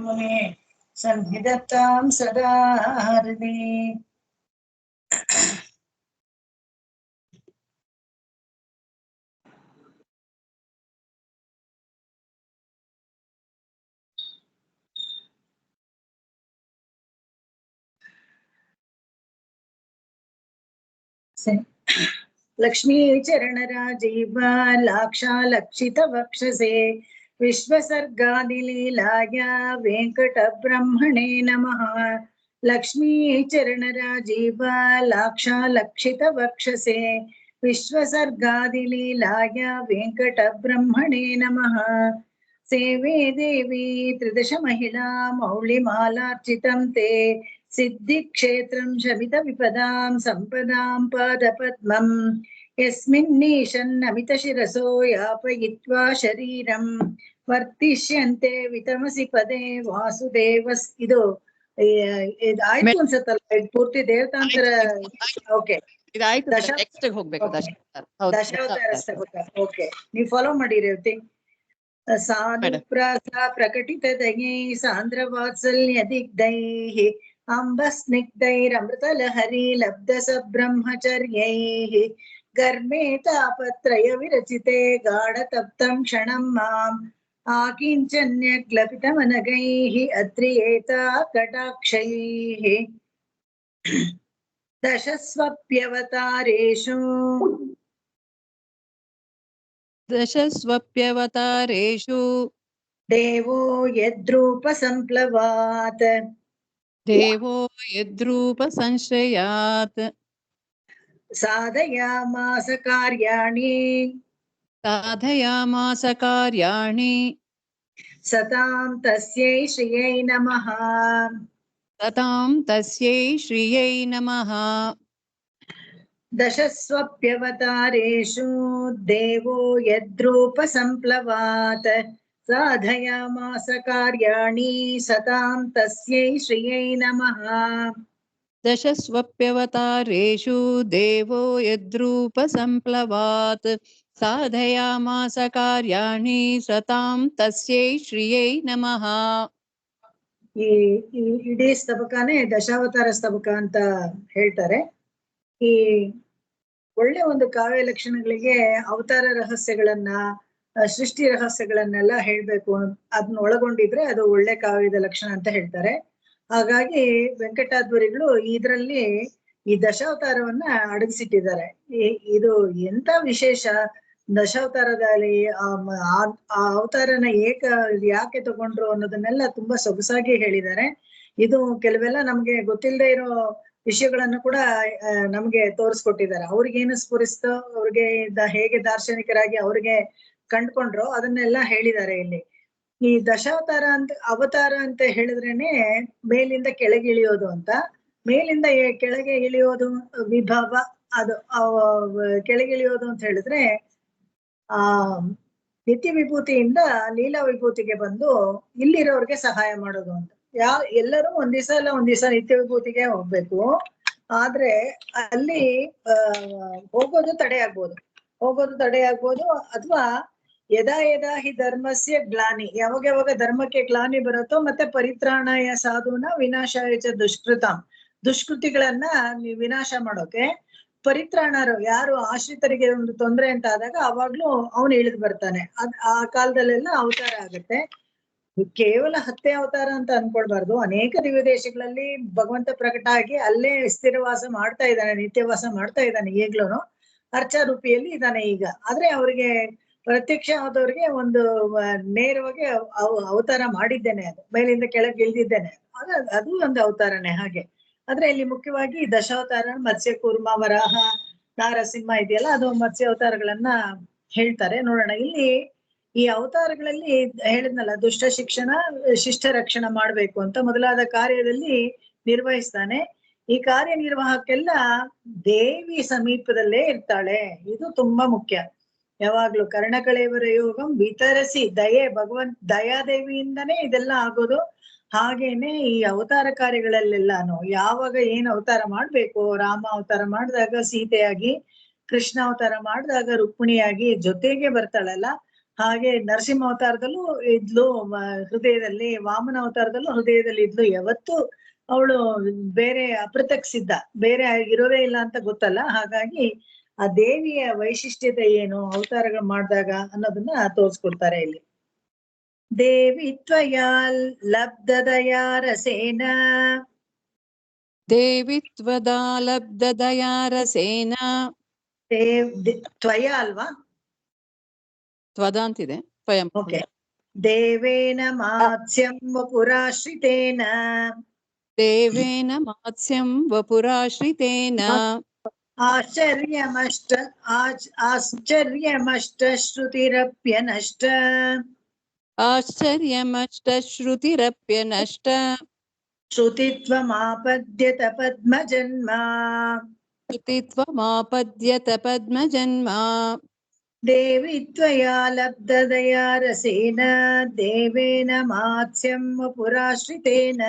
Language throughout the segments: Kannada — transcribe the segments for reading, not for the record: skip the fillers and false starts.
मुने संहिदत्तां सदा हृदि। लक्ष्मी चरणराजीव लाक्षालक्षित वक्षसे विश्वसर्गादिलीलाया वेंकटब्रह्मणे नमः। लक्ष्मी चरणराजीव लाक्षालक्षित वक्षसे विश्वसर्गादिलीलाया वेंकटब्रह्मणे नमः। सेवे देवी त्रिदश महिला मौलिमालार्चितं ते सिद्धिक्षेत्रं शमितविपदां सम्पदां पादपद्मम् यस्मिन्नीशन्नमितशिरसो यापयित्वा शरीरं वर्तिष्यन्ते वितमसि पदे वासुदेवस् ಇದು ಆಯ್ತು ಅನ್ಸತ್ತಲ್ಲ ಪೂರ್ತಿ ದೇವತಾಂತರ. ಓಕೆ ನೆಕ್ಸ್ಟ್ ಹೋಗ್ಬೇಕು ದಶಾವತಾರ. ಓಕೆ ನೀವು ಫಾಲೋ ಮಾಡಿ ರೇವತಿ. साधुप्रासा प्रकटितदयै सान्द्रवात्सल्यदिग्धैः अम्बस्निग्धैरमृतलहरी लब्धसब्रह्मचर्यैः गर्मे तापत्रयविरचिते गाढतप्तं क्षणं माम् आकिञ्चन्यग्लपितमनगैः अद्रियेता कटाक्षैः। दशस्वप्यवतारेषु देवो यद्रूपसंप्लवात् साधयामास कार्याणि सतां तस्यै श्रियै नमः। दशस्वप्यवतारेषु देवो यद्रूपसंप्लवात् साधयामास कार्याणि सतां तस्यै श्रियै नमः। दशस्वप्यवतारेषु देवो यद्रूपसंप्लवात् साधयामास कार्याणि सतां तस्यै श्रियै नमः। ಈ ಇಡೀ ಸ್ತಬಕನೇ ದಶಾವತಾರ ಸ್ತಬಕ ಅಂತ ಹೇಳ್ತಾರೆ. ಈ ಒಳ್ಳೆ ಒಂದು ಕಾವ್ಯ ಲಕ್ಷಣಗಳಿಗೆ ಅವತಾರ ರಹಸ್ಯಗಳನ್ನ ಸೃಷ್ಟಿ ರಹಸ್ಯಗಳನ್ನೆಲ್ಲ ಹೇಳ್ಬೇಕು, ಅದನ್ನ ಒಳಗೊಂಡಿದ್ರೆ ಅದು ಒಳ್ಳೆ ಕಾವ್ಯದ ಲಕ್ಷಣ ಅಂತ ಹೇಳ್ತಾರೆ. ಹಾಗಾಗಿ ವೆಂಕಟಾದ್ವರಿಗಳು ಇದರಲ್ಲಿ ಈ ದಶಾವತಾರವನ್ನ ಅಡಗಿಸಿಟ್ಟಿದ್ದಾರೆ. ಇದು ಎಂತ ವಿಶೇಷ ದಶಾವತಾರದಲ್ಲಿ ಆ ಅವತಾರನ ಯಾಕೆ ತಗೊಂಡ್ರು ಅನ್ನೋದನ್ನೆಲ್ಲ ತುಂಬಾ ಸೊಗಸಾಗಿ ಹೇಳಿದ್ದಾರೆ. ಇದು ಕೆಲವೆಲ್ಲ ನಮ್ಗೆ ಗೊತ್ತಿಲ್ಲದೆ ಇರೋ ವಿಷಯಗಳನ್ನು ಕೂಡ ನಮ್ಗೆ ತೋರಿಸ್ಕೊಟ್ಟಿದ್ದಾರೆ. ಅವ್ರಿಗೇನು ಸ್ಫುರಿಸ್ತೋ, ಅವ್ರಿಗೆ ಹೇಗೆ ದಾರ್ಶನಿಕರಾಗಿ ಅವ್ರಿಗೆ ಕಂಡ್ಕೊಂಡ್ರೋ ಅದನ್ನೆಲ್ಲ ಹೇಳಿದ್ದಾರೆ ಇಲ್ಲಿ. ಈ ದಶಾವತಾರ ಅವತಾರ ಅಂತ ಹೇಳಿದ್ರೇನೆ ಮೇಲಿಂದ ಕೆಳಗೆ ಇಳಿಯೋದು ಅಂತ. ಮೇಲಿಂದ ಕೆಳಗೆ ಇಳಿಯೋದು ವಿಭವ, ಅದು ಕೆಳಗೆ ಇಳಿಯೋದು ಅಂತ ಹೇಳಿದ್ರೆ ನಿತ್ಯ ವಿಭೂತಿಯಿಂದ ಲೀಲಾ ವಿಭೂತಿಗೆ ಬಂದು ಇಲ್ಲಿರೋರ್ಗೆ ಸಹಾಯ ಮಾಡೋದು ಅಂತ. ಎಲ್ಲರೂ ಒಂದ್ ದಿವಸ ನಿತ್ಯ ವಿಭೂತಿಗೆ ಹೋಗ್ಬೇಕು. ಆದ್ರೆ ಅಲ್ಲಿ ಹೋಗೋದು ತಡೆ ಆಗ್ಬೋದು ಅಥವಾ ಯದಾ ಹಿ ಧರ್ಮಸ್ಯ ಗ್ಲಾನಿ, ಯಾವಾಗ ಧರ್ಮಕ್ಕೆ ಗ್ಲಾನಿ ಬರುತ್ತೋ, ಮತ್ತೆ ಪರಿತ್ರಾಣಾಯ ಸಾಧುನ ವಿನಾಶಾಯ ಚ ದುಷ್ಕೃತಿಗಳನ್ನ ವಿನಾಶ ಮಾಡೋಕೆ ಪರಿತ್ರಾಣರು ಯಾರು ಆಶ್ರಿತರಿಗೆ ಒಂದು ತೊಂದರೆ ಅಂತ ಆದಾಗ ಅವಾಗ್ಲೂ ಅವನು ಇಳಿದು ಬರ್ತಾನೆ. ಆ ಕಾಲದಲ್ಲೆಲ್ಲ ಅವತಾರ ಆಗತ್ತೆ. ಕೇವಲ 10 ಅವತಾರ ಅಂತ ಅನ್ಕೊಳ್ಬಾರ್ದು. ಅನೇಕ ದಿವ್ಯ ದೇಶಗಳಲ್ಲಿ ಭಗವಂತ ಪ್ರಕಟ ಆಗಿ ಅಲ್ಲೇ ಸ್ಥಿರವಾಸ ಮಾಡ್ತಾ ಇದ್ದಾನೆ, ನಿತ್ಯವಾಸ ಮಾಡ್ತಾ ಇದ್ದಾನೆ. ಈಗ್ಲೂನು ಅರ್ಚಾರೂಪಿಯಲ್ಲಿ ಇದ್ದಾನೆ ಈಗ. ಆದ್ರೆ ಅವ್ರಿಗೆ ಪ್ರತ್ಯಕ್ಷ ಆದವ್ರಿಗೆ ಒಂದು ನೇರವಾಗಿ ಅವತಾರ ಮಾಡಿದ್ದೇನೆ, ಅದು ಮೇಲಿಂದ ಕೆಳಗೆ ಇಳಿದಿದ್ದೇನೆ, ಅದು ಒಂದು ಅವತಾರನೇ. ಹಾಗೆ ಆದ್ರೆ ಇಲ್ಲಿ ಮುಖ್ಯವಾಗಿ ದಶಾವತಾರ, ಮತ್ಸ್ಯ ಕೂರ್ಮ, ವರಾಹ, ನಾರಸಿಂಹ ಇದೆಯಲ್ಲ, ಅದು ಮತ್ಸ್ಯ ಅವತಾರಗಳನ್ನ ಹೇಳ್ತಾರೆ. ನೋಡೋಣ ಇಲ್ಲಿ ಈ ಅವತಾರಗಳಲ್ಲಿ ಹೇಳಿದ್ನಲ್ಲ, ದುಷ್ಟ ಶಿಕ್ಷಣ ಶಿಷ್ಟ ರಕ್ಷಣೆ ಮಾಡ್ಬೇಕು ಅಂತ ಮೊದಲಾದ ಕಾರ್ಯದಲ್ಲಿ ನಿರ್ವಹಿಸ್ತಾನೆ. ಈ ಕಾರ್ಯನಿರ್ವಾಹಕ್ಕೆಲ್ಲ ದೇವಿ ಸಮೀಪದಲ್ಲೇ ಇರ್ತಾಳೆ. ಇದು ತುಂಬಾ ಮುಖ್ಯ. ಯಾವಾಗ್ಲೂ ಕರ್ಣಕಳೇವರ ಯೋಗಂ ವಿತರಿಸಿ ದಯಾದೇವಿಯಿಂದನೇ ಇದೆಲ್ಲ ಆಗೋದು. ಹಾಗೇನೆ ಈ ಅವತಾರ ಕಾರ್ಯಗಳಲ್ಲೆಲ್ಲಾನು ಯಾವಾಗ ಏನ್ ಅವತಾರ ಮಾಡ್ಬೇಕು, ರಾಮ ಅವತಾರ ಮಾಡಿದಾಗ ಸೀತೆಯಾಗಿ, ಕೃಷ್ಣ ಅವತಾರ ಮಾಡಿದಾಗ ರುಕ್ಮಿಣಿಯಾಗಿ ಜೊತೆಗೆ ಬರ್ತಾಳಲ್ಲ, ಹಾಗೆ ನರಸಿಂಹ ಅವತಾರದಲ್ಲೂ ಇದ್ಲು, ಹೃದಯದಲ್ಲಿ, ವಾಮನ ಅವತಾರದಲ್ಲೂ ಹೃದಯದಲ್ಲಿ ಇದ್ಲು. ಯಾವತ್ತು ಅವಳು ಬೇರೆ ಅಪ್ರತ್ಯಕ್ಷಿದ್ದ, ಬೇರೆ ಇರೋದೇ ಇಲ್ಲ ಅಂತ ಗೊತ್ತಲ್ಲ. ಹಾಗಾಗಿ ಆ ದೇವಿಯ ವೈಶಿಷ್ಟ್ಯತೆ ಏನು ಅವತಾರಗಳು ಮಾಡಿದಾಗ ಅನ್ನೋದನ್ನ ತೋರಿಸ್ಕೊಡ್ತಾರೆ ಇಲ್ಲಿ. ದೇವಿ ತ್ವಯಾ ಲಬ್ಧದಯಾ ರಸೇನ, ದೇವಿ ತ್ವದಾಲಬ್ಧದಯಾ ರಸೇನ. ತ್ವಯ ಅಲ್ವಾ? ತ್ವದ ಅಂತಿದೆ, ತ್ವಯಂ. ಓಕೆ. ದೇವೇನ ಮಾತ್ಸ್ಯಂ ವಪುರಾಶ್ರಿತೇನ, ದೇವೇನ ಮಾತ್ಸ್ಯಂ ವಪುರಾಶ್ರಿತೇನ. ಆಶ್ಚರ್ಯಮಷ್ಟ ಶ್ರುತಿರಪ್ಯನಷ್ಟ, ಆಶ್ಚರ್ಯಮಷ್ಟ ಶ್ರುತಿರಪ್ಯನಷ್ಟ. ಶ್ರುತಿತ್ವಮಾಪದ್ಯತ ಪದ್ಮಜನ್ಮ, ಶ್ರುತಿತ್ವಮಾಪದ್ಯತ ಪದ್ಮಜನ್ಮ. ದೇವಿ ತ್ವಯಾ ಲಬ್ಧದಯಾ ರಸೇನ, ದೇವೇನ ಮಾತ್ಸ್ಯಂ ವಪುರಾಶ್ರಿತೇನ,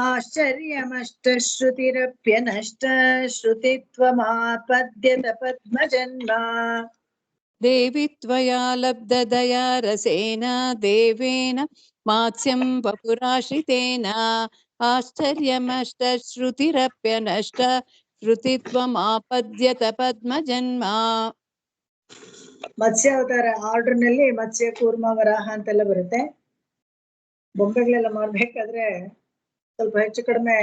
ಆಶ್ಚರ್ಯಮಷ್ಟ ಶ್ರುತಿರಪ್ಯನಷ್ಟ, ಶ್ರುತಿತ್ವಮಾಪದ್ಯತ ಪದ್ಮಜನ್ಮ. ದೇವಿ ತ್ವಯಾ ಲಬ್ಧದಯಾ ರಸೇನ, ದೇವೇನ ಮಾತ್ಸ್ಯಂ ವಪುರಾಶ್ರಿತೇನ, ಆಶ್ಚರ್ಯಮಷ್ಟ ಶ್ರುತಿರಪ್ಯನಷ್ಟ, ಶ್ರುತಿತ್ವಮಾಪದ್ಯತ ಪದ್ಮಜನ್ಮ. ಮತ್ಸ್ಯ ಅವತಾರ ಆರ್ಡರ್ ನಲ್ಲಿ ಮತ್ಸ್ಯ, ಕೂರ್ಮ, ವರಾಹ ಅಂತೆಲ್ಲ ಬರುತ್ತೆ. ಬೊಂಬೆಗಳೆಲ್ಲ ಮಾಡ್ಬೇಕಾದ್ರೆ ಸ್ವಲ್ಪ ಹೆಚ್ಚು ಕಡಿಮೆ,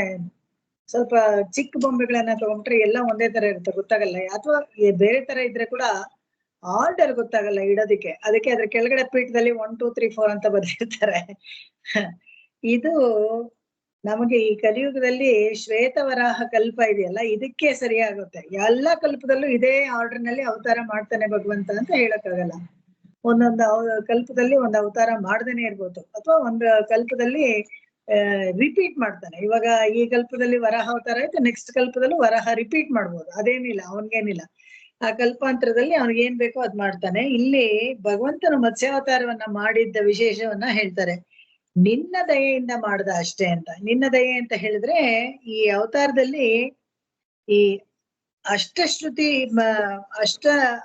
ಸ್ವಲ್ಪ ಚಿಕ್ಕ ಬೊಂಬೆಗಳನ್ನ ತಗೊಂಡ್ರೆ ಎಲ್ಲ ಒಂದೇ ತರ ಇರುತ್ತೆ, ಗೊತ್ತಾಗಲ್ಲ. ಅಥವಾ ಬೇರೆ ತರ ಇದ್ರೆ ಕೂಡ ಆರ್ಡರ್ ಗೊತ್ತಾಗಲ್ಲ ಇಡೋದಿಕ್ಕೆ. ಅದಕ್ಕೆ ಅದ್ರ ಕೆಳಗಡೆ ಪೀಠದಲ್ಲಿ 1 2 3 4 ಅಂತ ಬರೆದಿರ್ತಾರೆ. ಇದು ನಮಗೆ ಈ ಕಲಿಯುಗದಲ್ಲಿ ಶ್ವೇತವರಾಹ ಕಲ್ಪ ಇದೆಯಲ್ಲ, ಇದಕ್ಕೆ ಸರಿಯಾಗುತ್ತೆ. ಎಲ್ಲಾ ಕಲ್ಪದಲ್ಲೂ ಇದೇ ಆರ್ಡರ್ ನಲ್ಲಿ ಅವತಾರ ಮಾಡ್ತಾನೆ ಭಗವಂತ ಅಂತ ಹೇಳಕ್ಕಾಗಲ್ಲ. ಒಂದೊಂದು ಕಲ್ಪದಲ್ಲಿ ಒಂದು ಅವತಾರ ಮಾಡ್ದೇನೆ ಇರ್ಬೋದು, ಅಥವಾ ಒಂದು ಕಲ್ಪದಲ್ಲಿ ರಿಪೀಟ್ ಮಾಡ್ತಾನೆ. ಇವಾಗ ಈ ಕಲ್ಪದಲ್ಲಿ ವರಾಹ ಅವತಾರ ಆಯ್ತು, ನೆಕ್ಸ್ಟ್ ಕಲ್ಪದಲ್ಲೂ ವರಾಹ ರಿಪೀಟ್ ಮಾಡ್ಬೋದು. ಅದೇನಿಲ್ಲ, ಅವನ್ಗೇನಿಲ್ಲ. ಆ ಕಲ್ಪಾಂತರದಲ್ಲಿ ಅವ್ನಿಗೆ ಏನ್ ಬೇಕೋ ಅದ್ ಮಾಡ್ತಾನೆ. ಇಲ್ಲಿ ಭಗವಂತನ ಮತ್ಸ್ಯಾವತಾರವನ್ನ ಮಾಡಿದ್ದ ವಿಶೇಷವನ್ನ ಹೇಳ್ತಾರೆ. ನಿನ್ನ ದಯೆಯಿಂದ ಮಾಡ್ದ ಅಷ್ಟೇ ಅಂತ. ನಿನ್ನ ದಯೆ ಅಂತ ಹೇಳಿದ್ರೆ ಈ ಅವತಾರದಲ್ಲಿ ಈ ಅಷ್ಟಶ್ರುತಿ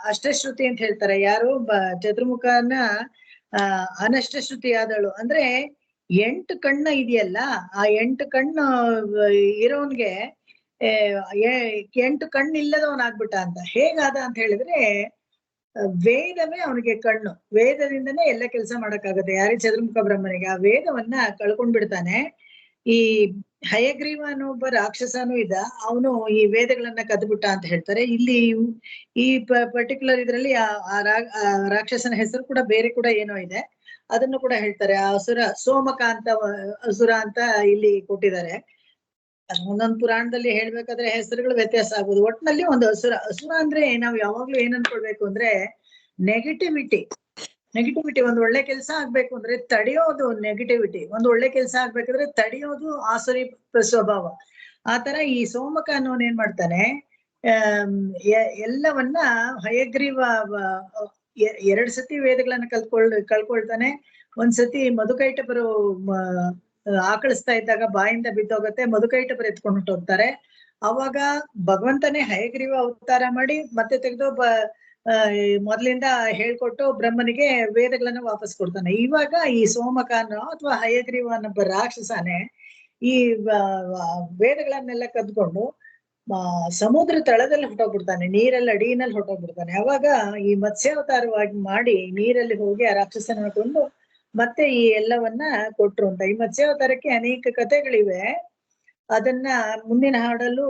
ಅಷ್ಟಶ್ರುತಿ ಅಂತ ಹೇಳ್ತಾರೆ. ಯಾರು ಚತುರ್ಮುಖನ ಅನಷ್ಟಶ್ರುತಿ ಆದಳು ಅಂದ್ರೆ 8 ಕಣ್ಣ ಇದೆಯಲ್ಲ, ಆ 8 ಕಣ್ಣು ಇರೋನ್ಗೆ 8 ಕಣ್ಣು ಇಲ್ಲದವನಾಗ್ಬಿಟ್ಟ ಅಂತ. ಹೇಗಾದ ಅಂತ ಹೇಳಿದ್ರೆ ವೇದವೇ ಅವನಿಗೆ ಕಣ್ಣು, ವೇದದಿಂದನೇ ಎಲ್ಲ ಕೆಲಸ ಮಾಡಕ್ಕಾಗತ್ತೆ. ಯಾರಿಗೆ? ಚತುರ್ಮುಖ ಬ್ರಹ್ಮನಿಗೆ. ಆ ವೇದವನ್ನ ಕಳ್ಕೊಂಡ್ ಬಿಡ್ತಾನೆ. ಈ ಹಯಗ್ರೀವ ಅನ್ನೋ ರಾಕ್ಷಸನೂ ಇದ್ದ, ಅವನು ಈ ವೇದಗಳನ್ನ ಕದ್ಬಿಟ್ಟ ಅಂತ ಹೇಳ್ತಾರೆ. ಇಲ್ಲಿ ಈ ಪರ್ಟಿಕ್ಯುಲರ್ ಇದ್ರಲ್ಲಿ ಆ ರಾಕ್ಷಸನ ಹೆಸರು ಕೂಡ ಬೇರೆ ಕೂಡ ಏನೋ ಇದೆ, ಅದನ್ನು ಕೂಡ ಹೇಳ್ತಾರೆ. ಆ ಅಸುರ ಸೋಮಕ ಅಂತ ಅಸುರ ಅಂತ ಇಲ್ಲಿ ಕೊಟ್ಟಿದ್ದಾರೆ. ಒಂದೊಂದು ಪುರಾಣದಲ್ಲಿ ಹೇಳ್ಬೇಕಾದ್ರೆ ಹೆಸರುಗಳು ವ್ಯತ್ಯಾಸ ಆಗ್ಬೋದು. ಒಟ್ನಲ್ಲಿ ಒಂದು ಅಸುರ. ಅಸುರ ಅಂದ್ರೆ ನಾವ್ ಯಾವಾಗ್ಲೂ ಏನ್ ಅನ್ಕೊಳ್ಬೇಕು ಅಂದ್ರೆ ನೆಗೆಟಿವಿಟಿ. ಒಂದು ಒಳ್ಳೆ ಕೆಲಸ ಆಗ್ಬೇಕು ಅಂದ್ರೆ ತಡೆಯೋದು ನೆಗೆಟಿವಿಟಿ, ಒಂದು ಒಳ್ಳೆ ಕೆಲಸ ಆಗ್ಬೇಕಂದ್ರೆ ತಡೆಯೋದು ಆಸುರಿ ಸ್ವಭಾವ. ಆತರ ಈ ಸೋಮಕ ಅನ್ನೋನ್ ಏನ್ ಮಾಡ್ತಾನೆ, ಎಲ್ಲವನ್ನ ಹಯಗ್ರೀವ 2 ಸತಿ ವೇದಗಳನ್ನ ಕಳ್ಕೊಳ್ತಾನೆ. ಒಂದ್ಸತಿ ಮಧುಕೈಟಪರು ಆಕಳಿಸ್ತಾ ಇದ್ದಾಗ ಬಾಯಿಂದ ಬಿದ್ದೋಗತ್ತೆ, ಮಧುಕೈಟಪರು ಎತ್ಕೊಂಡು ಹೊರ್ಟೋಗ್ತಾರೆ. ಅವಾಗ ಭಗವಂತನೇ ಹಯಗ್ರೀವ ಅವತಾರ ಮಾಡಿ ಮತ್ತೆ ತೆಗೆದು ಮೊದ್ಲಿಂದ ಹೇಳ್ಕೊಟ್ಟು ಬ್ರಹ್ಮನಿಗೆ ವೇದಗಳನ್ನ ವಾಪಸ್ ಕೊಡ್ತಾನೆ. ಇವಾಗ ಈ ಸೋಮಕನೋ ಅಥವಾ ಹಯಗ್ರೀವ ಅನ್ನೋ ರಾಕ್ಷಸನೇ ಈ ವೇದಗಳನ್ನೆಲ್ಲ ಕದ್ಕೊಂಡು ಸಮುದ್ರ ತಳದಲ್ಲಿ ಹೊಟ್ಟೋಗ್ಬಿಡ್ತಾನೆ, ನೀರಲ್ಲಿ ಅಡಿನಲ್ಲಿ ಹೊಟ್ಟೋಗ್ಬಿಡ್ತಾನೆ. ಅವಾಗ ಈ ಮತ್ಸ್ಯಾವತಾರವಾಗಿ ಮಾಡಿ ನೀರಲ್ಲಿ ಹೋಗಿ ಆ ರಾಕ್ಷಸನ ಕೊಂಡು ಮತ್ತೆ ಈ ಎಲ್ಲವನ್ನ ಕೊಟ್ರು ಅಂತ. ಈ ಮತ್ಸ್ಯಾವತಾರಕ್ಕೆ ಅನೇಕ ಕಥೆಗಳಿವೆ. ಅದನ್ನ ಮುಂದಿನ ಹಾಡಲ್ಲೂ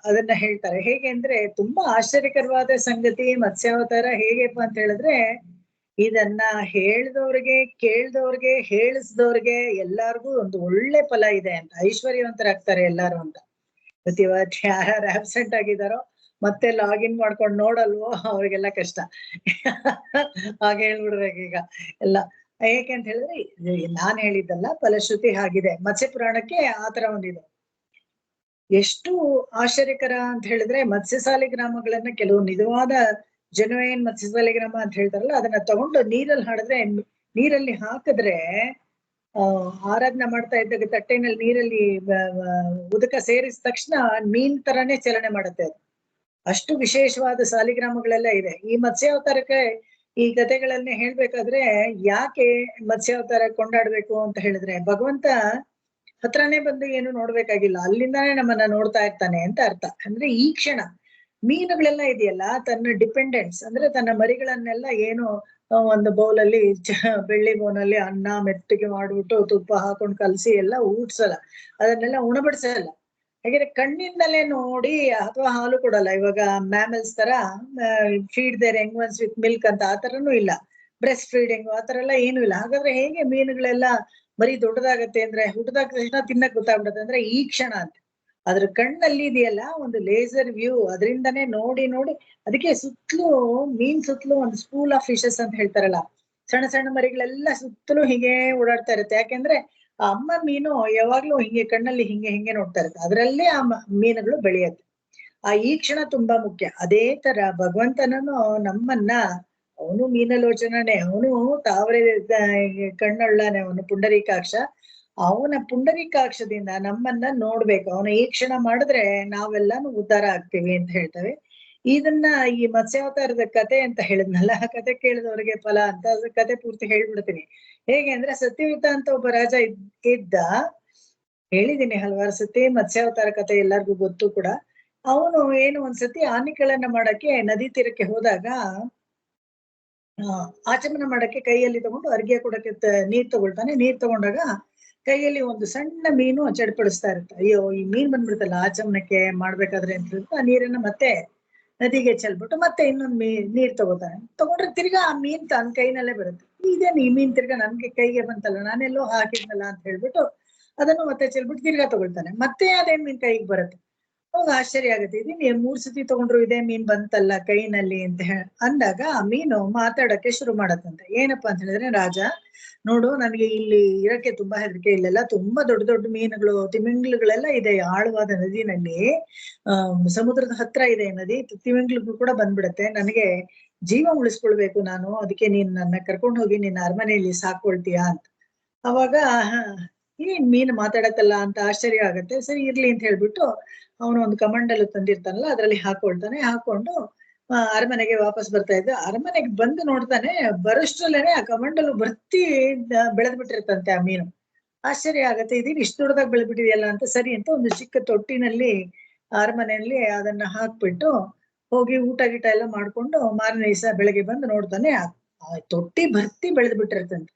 ಅದನ್ನ ಹೇಳ್ತಾರೆ. ಹೇಗೆ ಅಂದ್ರೆ ತುಂಬಾ ಆಶ್ಚರ್ಯಕರವಾದ ಸಂಗತಿ ಮತ್ಸ್ಯಾವತಾರ. ಹೇಗೆಪ್ಪ ಅಂತ ಹೇಳಿದ್ರೆ, ಇದನ್ನ ಹೇಳ್ದವ್ರಿಗೆ, ಕೇಳ್ದವ್ರಿಗೆ, ಹೇಳಿಸ್ದವ್ರಿಗೆ ಎಲ್ಲಾರ್ಗು ಒಂದು ಒಳ್ಳೆ ಫಲ ಇದೆ ಅಂತ, ಐಶ್ವರ್ಯವಂತರಾಗ್ತಾರೆ ಎಲ್ಲಾರು ಅಂತ. ಇವತ್ತು ಯಾರು ಆಬ್ಸೆಂಟ್ ಆಗಿದಾರೋ ಮತ್ತೆ ಲಾಗಿನ್ ಮಾಡ್ಕೊಂಡು ನೋಡಲ್ವೋ ಅವ್ರಿಗೆಲ್ಲ ಕಷ್ಟ. ಹಾಗೆ ಹೇಳ್ಬಿಡ್ಬೇಕು ಈಗ ಎಲ್ಲ. ಏಕೆ ಅಂತ ಹೇಳಿದ್ರೆ ನಾನ್ ಹೇಳಿದ್ದಲ್ಲ, ಫಲಶ್ರುತಿ ಆಗಿದೆ. ಮತ್ಸ್ಯ ಪುರಾಣಕ್ಕೆ ಆತರ ಒಂದಿದೆ. ಎಷ್ಟು ಆಶ್ಚರ್ಯಕರ ಅಂತ ಹೇಳಿದ್ರೆ, ಮತ್ಸ್ಯಸಾಲಿ ಗ್ರಾಮಗಳನ್ನ ಕೆಲವು ನಿಜವಾದ ಜನುವೇನ್ ಮತ್ಸ್ಯಸಾಲಿ ಗ್ರಾಮ ಅಂತ ಹೇಳ್ತಾರಲ್ಲ, ಅದನ್ನ ತಗೊಂಡು ನೀರಲ್ಲಿ ಹಾಡಿದ್ರೆ, ನೀರಲ್ಲಿ ಹಾಕಿದ್ರೆ ಆರಾಧನೆ ಮಾಡ್ತಾ ಇದ್ದಾಗ ತಟ್ಟೆನಲ್ಲಿ ನೀರಲ್ಲಿ ಉದಕ ಸೇರಿದ ತಕ್ಷಣ ಮೀನ್ ತರಾನೇ ಚಲನೆ ಮಾಡುತ್ತೆ ಅದು. ಅಷ್ಟು ವಿಶೇಷವಾದ ಸಾಲಿಗ್ರಾಮಗಳೆಲ್ಲ ಇದೆ. ಈ ಮತ್ಸ್ಯಾವತಾರಕ್ಕೆ ಈ ಕಥೆಗಳನ್ನೇ ಹೇಳ್ಬೇಕಾದ್ರೆ ಯಾಕೆ ಮತ್ಸ್ಯಾವತಾರ ಕೊಂಡಾಡ್ಬೇಕು ಅಂತ ಹೇಳಿದ್ರೆ, ಭಗವಂತ ಹತ್ರನೇ ಬಂದು ಏನು ನೋಡ್ಬೇಕಾಗಿಲ್ಲ, ಅಲ್ಲಿಂದಾನೇ ನಮ್ಮನ್ನ ನೋಡ್ತಾ ಇರ್ತಾನೆ ಅಂತ ಅರ್ಥ. ಅಂದ್ರೆ ಈ ಕ್ಷಣ ಮೀನುಗಳೆಲ್ಲ ಇದೆಯಲ್ಲ, ತನ್ನ ಡಿಪೆಂಡೆನ್ಸ್ ಅಂದ್ರೆ ತನ್ನ ಮರಿಗಳನ್ನೆಲ್ಲ ಏನು ಒಂದು ಬೌಲಲ್ಲಿ ಬೆಳ್ಳಿ ಬೌಲಲ್ಲಿ ಅನ್ನ ಮೆತ್ತಗೆ ಮಾಡ್ಬಿಟ್ಟು ತುಪ್ಪ ಹಾಕೊಂಡು ಕಲಸಿ ಎಲ್ಲ ಊಟ್ಸಲ್ಲ, ಅದನ್ನೆಲ್ಲ ಉಣಬಡಿಸಲ್ಲ. ಹಾಗಾದ್ರೆ ಕಣ್ಣಿಂದಲೇ ನೋಡಿ, ಅಥವಾ ಹಾಲು ಕೊಡಲ್ಲ. ಇವಾಗ ಮ್ಯಾಮಲ್ಸ್ ತರ feed their young ones with milk ಅಂತ ಆ ತರನು ಇಲ್ಲ, ಬ್ರೆಸ್ಟ್ ಫೀಡಿಂಗ್ ಆ ತರ ಎಲ್ಲ ಏನು ಇಲ್ಲ. ಹಾಗಾದ್ರೆ ಹೇಗೆ ಮೀನುಗಳೆಲ್ಲ ಬರೀ ದೊಡ್ಡದಾಗತ್ತೆ ಅಂದ್ರೆ, ಹುಟ್ಟದಾದ ತಕ್ಷಣ ತಿನ್ನಕ್ ಗೊತ್ತಾಗ್ಬಿಡುತ್ತೆ ಅಂದ್ರೆ ಈ ಕ್ಷಣ ಅಂತ. ಅದ್ರ ಕಣ್ಣಲ್ಲಿ ಇದೆಯಲ್ಲ ಒಂದು ಲೇಸರ್ ವ್ಯೂ, ಅದರಿಂದಾನೇ ನೋಡಿ ನೋಡಿ. ಅದಕ್ಕೆ ಸುತ್ತಲೂ ಮೀನ್ ಸುತ್ತಲೂ ಒಂದು ಸ್ಕೂಲ್ ಆಫ್ ಫಿಶಸ್ ಅಂತ ಹೇಳ್ತಾರಲ್ಲ, ಸಣ್ಣ ಸಣ್ಣ ಮರಿಗಳೆಲ್ಲ ಸುತ್ತಲೂ ಹೀಗೆ ಓಡಾಡ್ತಾ ಇರುತ್ತೆ. ಯಾಕೆಂದ್ರೆ ಆ ಅಮ್ಮ ಮೀನು ಯಾವಾಗ್ಲೂ ಹಿಂಗೆ ಕಣ್ಣಲ್ಲಿ ಹಿಂಗೆ ಹಿಂಗೆ ನೋಡ್ತಾ ಇರುತ್ತೆ, ಅದ್ರಲ್ಲೇ ಆ ಮೀನುಗಳು ಬೆಳೆಯುತ್ತೆ. ಆ ಈ ಕ್ಷಣ ತುಂಬಾ ಮುಖ್ಯ. ಅದೇ ತರ ಭಗವಂತನನು ನಮ್ಮನ್ನ, ಅವನು ಮೀನಲೋಚನನೇ, ಅವನು ತಾವರೆ ಕಣ್ಣುಳ್ಳನೆ, ಅವನು ಪುಂಡರೀಕಾಕ್ಷ. ಅವನ ಪುಂಡರೀಕಾಕ್ಷದಿಂದ ನಮ್ಮನ್ನ ನೋಡ್ಬೇಕು. ಅವನ ಈ ಕ್ಷಣ ಮಾಡಿದ್ರೆ ನಾವೆಲ್ಲಾನು ಉದ್ಧಾರ ಆಗ್ತೀವಿ ಅಂತ ಹೇಳ್ತೇವೆ. ಇದನ್ನ ಈ ಮತ್ಸ್ಯಾವತಾರದ ಕತೆ ಅಂತ ಹೇಳಿದ್ನಲ್ಲ, ಆ ಕತೆ ಕೇಳಿದವ್ರಿಗೆ ಫಲ ಅಂತ, ಅದ್ರ ಕತೆ ಪೂರ್ತಿ ಹೇಳ್ಬಿಡ್ತೀನಿ. ಹೇಗೆ ಅಂದ್ರೆ, ಸತ್ಯವಿತ ಅಂತ ಒಬ್ಬ ರಾಜ ಇದ್ದ. ಹೇಳಿದೀನಿ ಹಲವಾರು ಸತಿ, ಮತ್ಸ್ಯಾವತಾರ ಕತೆ ಎಲ್ಲರಿಗೂ ಗೊತ್ತು ಕೂಡ. ಅವನು ಏನು ಒಂದ್ಸತಿ ಆನೆಗಳನ್ನ ಮಾಡಕ್ಕೆ ನದಿ ತೀರಕ್ಕೆ ಹೋದಾಗ, ಆಚಮನ ಮಾಡಕ್ಕೆ ಕೈಯಲ್ಲಿ ತಗೊಂಡು ಅರ್ಘ್ಯ ಕೊಡಕ್ಕೆ ನೀರ್ ತಗೊಳ್ತಾನೆ. ನೀರ್ ತಗೊಂಡಾಗ ಕೈಯಲ್ಲಿ ಒಂದು ಸಣ್ಣ ಮೀನು ಚಡ್ಪಡಿಸ್ತಾ ಇರುತ್ತೆ. ಅಯ್ಯೋ, ಈ ಮೀನ್ ಬಂದ್ಬಿಡ್ತಲ್ಲ ಆಚಮನಕ್ಕೆ ಮಾಡ್ಬೇಕಾದ್ರೆ ಅಂತ ಆ ನೀರನ್ನ ಮತ್ತೆ ನದಿಗೆ ಚೆಲ್ಬಿಟ್ಟು ಮತ್ತೆ ಇನ್ನೊಂದ್ ನೀರ್ ತಗೋತಾನೆ. ತಗೊಂಡ್ರೆ ತಿರ್ಗಾ ಆ ಮೀನ್ ತನ್ನ ಕೈನಲ್ಲೇ ಬರುತ್ತೆ. ಇದೇನು ಈ ಮೀನ್ ತಿರ್ಗಾ ನನ್ಗೆ ಕೈಗೆ ಬಂತಲ್ಲ, ನಾನೆಲ್ಲೋ ಹಾಕಿದ್ನಲ್ಲ ಅಂತ ಹೇಳ್ಬಿಟ್ಟು ಅದನ್ನು ಮತ್ತೆ ಚೆಲ್ಬಿಟ್ಟು ತಿರ್ಗಾ ತಗೊಳ್ತಾನೆ. ಮತ್ತೆ ಅದೇ ಮೀನ್ ಕೈಗೆ ಬರುತ್ತೆ. ಅವಾಗ ಆಶ್ಚರ್ಯ ಆಗುತ್ತೆ, ಇದೀನಿ 3 ಸತಿ ತಗೊಂಡ್ರು ಇದೇ ಮೀನ್ ಬಂತಲ್ಲ ಕೈನಲ್ಲಿ ಅಂತ ಅಂದಾಗ ಆ ಮೀನು ಮಾತಾಡಕ್ಕೆ ಶುರು ಮಾಡತ್ತಂತೆ. ಏನಪ್ಪಾ ಅಂತ ಹೇಳಿದ್ರೆ, ರಾಜ ನೋಡು, ನನಗೆ ಇಲ್ಲಿ ಇರಕ್ಕೆ ತುಂಬಾ ಹೆದರಿಕೆ. ಇಲ್ಲೆಲ್ಲ ತುಂಬಾ ದೊಡ್ಡ ದೊಡ್ಡ ಮೀನುಗಳು, ತಿಮಿಂಗ್ಲಗಳೆಲ್ಲ ಇದೆ ಆಳವಾದ ನದಿನಲ್ಲಿ. ಸಮುದ್ರದ ಹತ್ರ ಇದೆ ನದಿ, ತಿಮಿಂಗ್ಲಗಳು ಕೂಡ ಬಂದ್ಬಿಡತ್ತೆ. ನನಗೆ ಜೀವ ಉಳಿಸ್ಕೊಳ್ಬೇಕು ನಾನು, ಅದಕ್ಕೆ ನೀನ್ ನನ್ನ ಕರ್ಕೊಂಡು ಹೋಗಿ ನಿನ್ನ ಅರಮನೆಯಲ್ಲಿ ಸಾಕೊಳ್ತೀಯಾ ಅಂತ. ಅವಾಗ ಈ ಮೀನು ಮಾತಾಡತ್ತಲ್ಲ ಅಂತ ಆಶ್ಚರ್ಯ ಆಗತ್ತೆ. ಸರಿ ಇರ್ಲಿ ಅಂತ ಹೇಳ್ಬಿಟ್ಟು ಅವನು ಒಂದು ಕಮಂಡಲು ತಂದಿರ್ತಾನಲ್ಲ ಅದ್ರಲ್ಲಿ ಹಾಕೊಂಡು ಅರಮನೆಗೆ ವಾಪಸ್ ಬರ್ತಾ ಇದ್ದ. ಅರಮನೆಗೆ ಬಂದು ನೋಡ್ತಾನೆ, ಬರೋಷ್ಟ್ರಲ್ಲೇನೆ ಆ ಕಮಂಡಲು ಭರ್ತಿ ಬೆಳೆದ್ ಬಿಟ್ಟಿರ್ತಂತೆ ಆ ಮೀನು. ಆಶ್ಚರ್ಯ ಆಗತ್ತೆ, ಇದೀನ್ ಇಷ್ಟು ದೊಡ್ಡದಾಗಿ ಬೆಳೆದ್ಬಿಟ್ಟಿದೆಯಲ್ಲ ಅಂತ. ಸರಿ ಅಂತ ಒಂದು ಚಿಕ್ಕ ತೊಟ್ಟಿನಲ್ಲಿ ಅರಮನೆಯಲ್ಲಿ ಅದನ್ನ ಹಾಕ್ಬಿಟ್ಟು ಹೋಗಿ ಊಟ ಗೀಟ ಎಲ್ಲ ಮಾಡ್ಕೊಂಡು ಮಾರನೇ ದಿವಸ ಬೆಳಗ್ಗೆ ಬಂದು ನೋಡ್ತಾನೆ, ಆ ತೊಟ್ಟಿ ಭರ್ತಿ ಬೆಳೆದ್ ಬಿಟ್ಟಿರ್ತಂತೆ.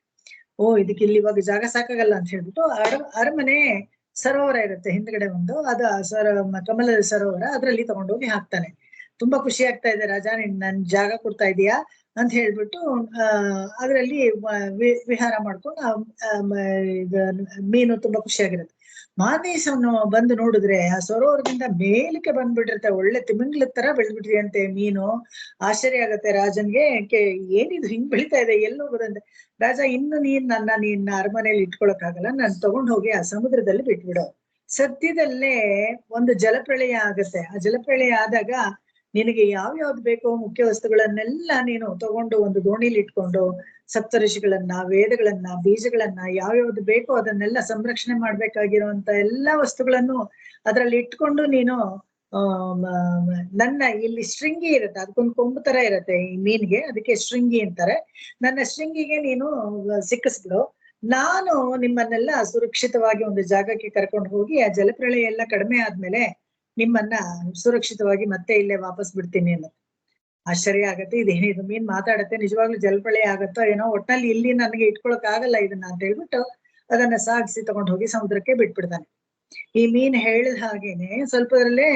ಓ, ಇದಕ್ಕೆ ಇಲ್ಲಿ ಇವಾಗ ಜಾಗ ಸಾಕಾಗಲ್ಲ ಅಂತ ಹೇಳ್ಬಿಟ್ಟು ಅರಮನೆ ಸರೋವರ ಇರುತ್ತೆ ಹಿಂದ್ಗಡೆ ಒಂದು, ಅದು ಕಮಲದ ಸರೋವರ, ಅದ್ರಲ್ಲಿ ತಗೊಂಡೋಗಿ ಹಾಕ್ತಾನೆ. ತುಂಬಾ ಖುಷಿ ಆಗ್ತಾ ಇದೆ, ರಾಜ ನನ್ ಜಾಗ ಕೊಡ್ತಾ ಇದೀಯಾ ಅಂತ ಹೇಳ್ಬಿಟ್ಟು ಅದ್ರಲ್ಲಿ ವಿಹಾರ ಮಾಡ್ಕೊಂಡು ಮೀನು ತುಂಬಾ ಖುಷಿಯಾಗಿರುತ್ತೆ. ಮಾರನೇ ದಿವಸ ಬಂದು ನೋಡಿದ್ರೆ ಆ ಸರೋವರದಿಂದ ಮೇಲಕ್ಕೆ ಬಂದ್ಬಿಟ್ಟಿರುತ್ತೆ, ಒಳ್ಳೆ ತಿಮಿಂಗ್ಲದ ತರ ಬೆಳೆದ್ಬಿಟ್ಟಿದೆಯಂತೆ ಮೀನು. ಆಶ್ಚರ್ಯ ಆಗತ್ತೆ ರಾಜನ್ಗೆ, ಏನಿದು ಹಿಂಗ್ ಬೆಳಿತಾ ಇದೆ, ಎಲ್ಲಿ ಹೋಗೋದಂತೆ. ರಾಜ, ಇನ್ನು ನಿನ್ನ ಅರಮನೆಯಲ್ಲಿ ಇಟ್ಕೊಳಕ್ ಆಗಲ್ಲ, ನಾನು ತಗೊಂಡ್ ಹೋಗಿ ಆ ಸಮುದ್ರದಲ್ಲಿ ಬಿಟ್ಬಿಡು. ಸದ್ಯದಲ್ಲೇ ಒಂದು ಜಲಪ್ರಳಯ ಆಗತ್ತೆ. ಆ ಜಲಪ್ರಳಯ ಆದಾಗ ನಿನಗೆ ಯಾವ್ಯಾವ್ದು ಬೇಕೋ ಮುಖ್ಯ ವಸ್ತುಗಳನ್ನೆಲ್ಲ ನೀನು ತಗೊಂಡು ಒಂದು ದೋಣಿಲಿ ಇಟ್ಕೊಂಡು ಸಪ್ತಋಷಿಗಳನ್ನ, ವೇದಗಳನ್ನ, ಬೀಜಗಳನ್ನ, ಯಾವ್ಯಾವ್ದು ಬೇಕೋ ಅದನ್ನೆಲ್ಲ ಸಂರಕ್ಷಣೆ ಮಾಡ್ಬೇಕಾಗಿರುವಂತ ಎಲ್ಲಾ ವಸ್ತುಗಳನ್ನು ಅದ್ರಲ್ಲಿ ಇಟ್ಕೊಂಡು ನೀನು ನನ್ನ ಇಲ್ಲಿ ಶೃಂಗಿ ಇರುತ್ತೆ, ಅದಕ್ಕೊಂದು ಕೊಂಬು ತರ ಇರುತ್ತೆ ಈ ಮೀನ್ಗೆ, ಅದಕ್ಕೆ ಶೃಂಗಿ ಅಂತಾರೆ. ನನ್ನ ಶೃಂಗಿಗೆ ನೀನು ಸಿಕ್ಕಿಸ್ಬಿಡು. ನಾನು ನಿಮ್ಮನ್ನೆಲ್ಲ ಸುರಕ್ಷಿತವಾಗಿ ಒಂದು ಜಾಗಕ್ಕೆ ಕರ್ಕೊಂಡು ಹೋಗಿ ಆ ಜಲಪ್ರಳಯ ಎಲ್ಲ ಕಡಿಮೆ ಆದ್ಮೇಲೆ ನಿಮ್ಮನ್ನ ಸುರಕ್ಷಿತವಾಗಿ ಮತ್ತೆ ಇಲ್ಲೇ ವಾಪಸ್ ಬಿಡ್ತೀನಿ ಅನ್ನೋದು. ಆಶ್ಚರ್ಯ ಆಗತ್ತೆ, ಇದೇನಿದು ಮೀನ್ ಮಾತಾಡತ್ತೆ, ನಿಜವಾಗ್ಲೂ ಜಲಪ್ರಳಯ ಆಗತ್ತೋ ಏನೋ, ಒಟ್ನಲ್ಲಿ ಇಲ್ಲಿ ನನಗೆ ಇಟ್ಕೊಳಕ್ ಆಗಲ್ಲ ಇದನ್ನ ಅಂತ ಹೇಳ್ಬಿಟ್ಟು ಅದನ್ನ ಸಾಗಿಸಿ ತಗೊಂಡು ಹೋಗಿ ಸಮುದ್ರಕ್ಕೆ ಬಿಟ್ಬಿಡ್ತಾನೆ. ಈ ಮೀನ್ ಹೇಳಿದ ಹಾಗೇನೆ ಸ್ವಲ್ಪದರಲ್ಲೇ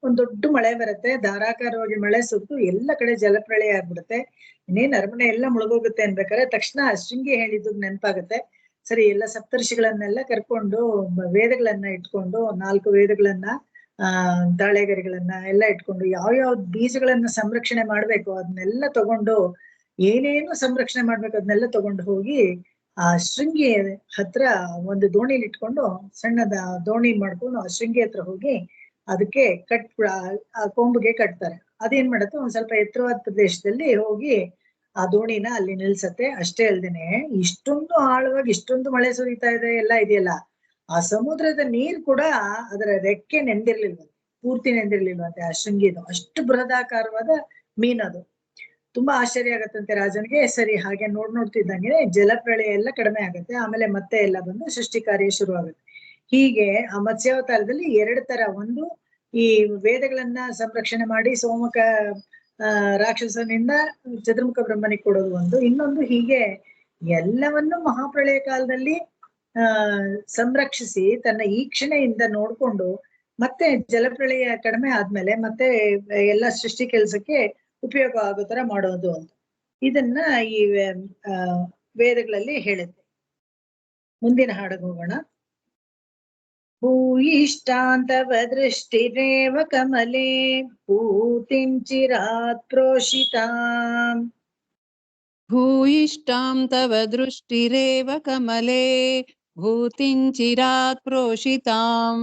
ಒಂದ್ ದೊಡ್ಡ ಮಳೆ ಬರುತ್ತೆ, ಧಾರಾಕಾರವಾಗಿ ಮಳೆ ಸುತ್ತು ಎಲ್ಲ ಕಡೆ ಜಲಪ್ರಳಯ ಆಗ್ಬಿಡುತ್ತೆ. ಇನ್ನೇನ್ ಅರಮನೆ ಎಲ್ಲ ಮುಳುಗೋಗುತ್ತೆ ಅನ್ಬೇಕಾದ್ರೆ ತಕ್ಷಣ ಶೃಂಗಿ ಹೇಳಿದ್ದು ನೆನಪಾಗತ್ತೆ. ಸರಿ, ಎಲ್ಲ ಸಪ್ತರ್ಷಿಗಳನ್ನೆಲ್ಲ ಕರ್ಕೊಂಡು ವೇದಗಳನ್ನ ಇಟ್ಕೊಂಡು 4 ವೇದಗಳನ್ನ, ತಾಳೆಗರಿಗಳನ್ನ ಎಲ್ಲ ಇಟ್ಕೊಂಡು ಯಾವ್ಯಾವ್ದು ಬೀಜಗಳನ್ನ ಸಂರಕ್ಷಣೆ ಮಾಡ್ಬೇಕು ಅದನ್ನೆಲ್ಲ ತಗೊಂಡು, ಏನೇನು ಸಂರಕ್ಷಣೆ ಮಾಡ್ಬೇಕು ಅದನ್ನೆಲ್ಲ ತಗೊಂಡು ಹೋಗಿ ಆ ಶೃಂಗಿ ಹತ್ರ ಒಂದು ದೋಣಿಲಿ ಇಟ್ಕೊಂಡು, ಸಣ್ಣದ ದೋಣಿ ಮಾಡ್ಕೊಂಡು ಆ ಶೃಂಗಿ ಹತ್ರ ಹೋಗಿ ಅದಕ್ಕೆ ಆ ಕೊಂಬಿಗೆ ಕಟ್ತಾರೆ. ಅದೇನ್ ಮಾಡತ್ತೆ, ಒಂದ್ ಸ್ವಲ್ಪ ಎತ್ತರವಾದ ಪ್ರದೇಶದಲ್ಲಿ ಹೋಗಿ ಆ ದೋಣಿನ ಅಲ್ಲಿ ನಿಲ್ಸತ್ತೆ. ಅಷ್ಟೇ ಅಲ್ದೇನೆ, ಇಷ್ಟೊಂದು ಆಳವಾಗಿ ಇಷ್ಟೊಂದು ಮಳೆ ಸುರಿತಾ ಇದೆ ಎಲ್ಲ ಇದೆಯಲ್ಲ, ಆ ಸಮುದ್ರದ ನೀರ್ ಕೂಡ ಅದರ ರೆಕ್ಕೆ ನೆಂದಿರ್ಲಿಲ್ವಂತೆ, ಪೂರ್ತಿ ನೆಂದಿರ್ಲಿಲ್ವಂತೆ ಆ ಶೃಂಗಿದು. ಅಷ್ಟು ಬೃಹದಾಕಾರವಾದ ಮೀನದು. ತುಂಬಾ ಆಶ್ಚರ್ಯ ಆಗತ್ತಂತೆ ರಾಜನಿಗೆ. ಸರಿ, ಹಾಗೆ ನೋಡ್ತಿದ್ದಂಗೆ ಜಲಪ್ರಳಯ ಎಲ್ಲ ಕಡಿಮೆ ಆಗುತ್ತೆ, ಆಮೇಲೆ ಮತ್ತೆ ಎಲ್ಲ ಬಂದು ಸೃಷ್ಟಿ ಕಾರ್ಯ ಶುರು ಆಗುತ್ತೆ. ಹೀಗೆ ಆ ಮತ್ಸ್ಯಾವತಾರದಲ್ಲಿ 2 ತರ, ಒಂದು ಈ ವೇದಗಳನ್ನ ಸಂರಕ್ಷಣೆ ಮಾಡಿ ಸೋಮಕ ರಾಕ್ಷಸನಿಂದ ಚತುರ್ಮುಖ ಬ್ರಹ್ಮನಿಗೆ ಕೊಡೋದು ಒಂದು, ಇನ್ನೊಂದು ಹೀಗೆ ಎಲ್ಲವನ್ನು ಮಹಾಪ್ರಳಯ ಕಾಲದಲ್ಲಿ ಸಂರಕ್ಷಿಸಿ ತನ್ನ ಈಕ್ಷಣೆಯಿಂದ ನೋಡ್ಕೊಂಡು ಮತ್ತೆ ಜಲಪ್ರಳಯ ಕಡಿಮೆ ಆದ್ಮೇಲೆ ಮತ್ತೆ ಎಲ್ಲ ಸೃಷ್ಟಿ ಕೆಲ್ಸಕ್ಕೆ ಉಪಯೋಗ ಆಗೋ ತರ ಮಾಡೋದು ಅಂತ ಇದನ್ನ ಈ ವೇದಗಳಲ್ಲಿ ಹೇಳುತ್ತೆ. ಮುಂದಿನ ಹಾಡಿಗೆ ಹೋಗೋಣ. ಭೂಯಿಷ್ಟಾಂತವ ದೃಷ್ಟಿರೇವ ಕಮಲೆ ಭೂತಿಂಚಿರಾತ್ ಪ್ರೋಷಿತಾಂ. ಭೂಯಿಷ್ಟಾಂ ತವ ದೃಷ್ಟಿರೇವ ಕಮಲೆ ಭೂತಿಂಚಿರಾತ್ ಪ್ರೋಷಿತಾಂ.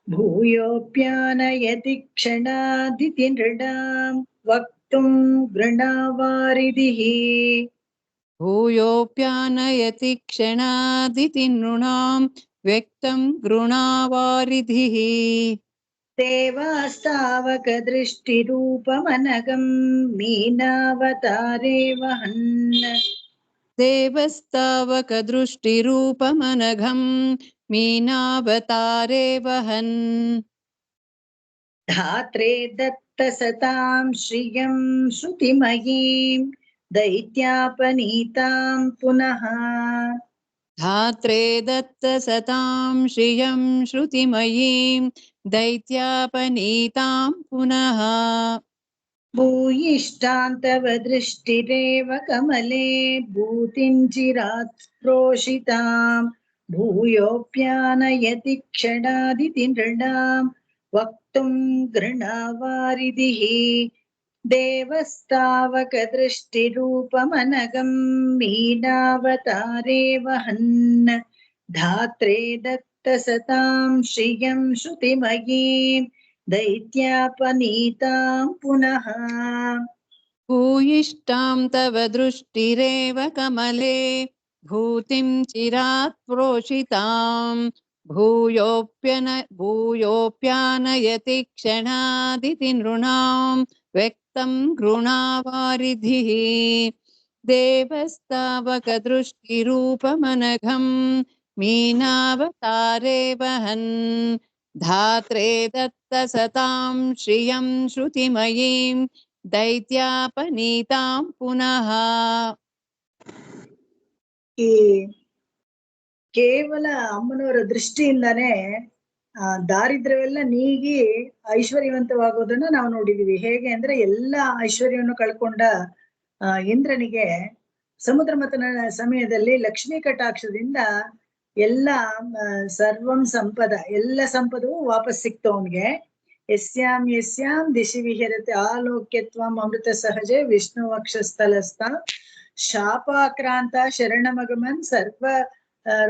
ಭೂಯೋಪ್ಯಾನಯತಿ ಕ್ಷಣಾದಿತಿ ನೃಣಾಂ ವಕ್ತುಂ ಗೃಣವಾರಿಧಿಃ. ಭೂಯೋಪ್ಯಾನಯತಿ ಕ್ಷಣಾದಿತಿ ನೃಣಾಂ ವ್ಯಕ್ತಂ ಗೃಣಾವಾರಿಧಿಃ. ದೇವಾಸ್ತಾವಕ ದೃಷ್ಟಿರೂಪಮನಗಂ ಮೀನಾವತಾರೇ ವಹನ್. ದೇವಸ್ತಾವಕ ದೃಷ್ಟಿರೂಪಮನಘಂ ಮೀನಾವತಾರೇ ವಹನ್. ಧಾತ್ರೆ ದತ್ತ ಸತಾಂ ಶ್ರಿಯಂ ಶ್ರುತಿಮಯೀಂ ದೈತ್ಯಾಪನೀತಾಂ ಪುನಃ. ಧಾತ್ರೆ ದತ್ತ ಸತಾಂ ಶ್ರಿಯಂ ಶ್ರುತಿಮಯೀಂ ದೈತ್ಯಾಪನೀತಾಂ ಪುನಃ. ಭೂಯಿಷ್ಟಾಂತವ ದೃಷ್ಟಿರೇವ ಕಮಲೆ ಭೂತಿಂಚಿರಾತ್ ಪ್ರೋಷಿತಾಂ. ಭೂಯೋಪ್ಯಾನಯತಿ ಕ್ಷಣಾದಿತಿ ನೃಣಾಂ ವಕ್ತುಂ ಗೃಣವಾರಿಧಿಃ. ದೇವಸ್ತಾವಕ ದೃಷ್ಟಿರೂಪಮನಗಂ ಮೀನಾವತಾರೇ ವಹನ್. ಧಾತ್ರೆ ದತ್ತ ಸತಾಂ ಶ್ರಿಯಂ ಶ್ರುತಿಮಯೀಂ ದೈತ್ಯಾಪನೀತಾಂ ಪುನಃ. ಭೂಯಿಷ್ಟಾಂ ತವ ದೃಷ್ಟಿರೇವ ಕಮಲೆ ಭೂತಿಂ ಚಿರಾತ್ ಪ್ರೋಷಿತಾಂ. ಭೂಯೋಪ್ಯಾನಯತಿ ಕ್ಷಣಾದಿತಿ ನೃಣಾಂ ವ್ಯಕ್ತಂ ಗೃಣಾವಾರಿಧಿಃ. ದೇವಸ್ತಾವಕ ದೃಷ್ಟಿರೂಪಮನಘಂ ಮೀನಾವತಾರೇ ವಹನ್. ಧಾತ್ರೆ ದತ್ತ ಸತಾಂ ಶ್ರಿಯಂ ಶ್ರುತಿಮಯೀಂ ದೈತ್ಯಾಪನೀತಾಂ ಪುನಃ. ಈ ಕೇವಲ ಅಮ್ಮನವರ ದೃಷ್ಟಿಯಿಂದಾನೇ ದಾರಿದ್ರ್ಯವೆಲ್ಲ ನೀಗಿ ಐಶ್ವರ್ಯವಂತವಾಗೋದನ್ನ ನಾವು ನೋಡಿದೀವಿ. ಹೇಗೆ ಅಂದ್ರೆ ಎಲ್ಲ ಐಶ್ವರ್ಯವನ್ನು ಕಳ್ಕೊಂಡ ಇಂದ್ರನಿಗೆ ಸಮುದ್ರ ಮಥನ ಸಮಯದಲ್ಲಿ ಲಕ್ಷ್ಮೀ ಕಟಾಕ್ಷದಿಂದ ಎಲ್ಲ ಸರ್ವಂ ಸಂಪದ, ಎಲ್ಲ ಸಂಪದವು ವಾಪಸ್ ಸಿಕ್ತು ಅವನಿಗೆ. ಯಸ್ಯಾಂ ದಿಶಿ ವಿಹರತೆ ಆಲೋಕ್ಯತ್ವಂ ಅಮೃತ ಸಹಜೆ ವಿಷ್ಣು ವಕ್ಷಸ್ಥಲಸ್ಥ ಶಾಪಾಕ್ರಾಂತ ಶರಣಮಗಮನ್ ಸರ್ವ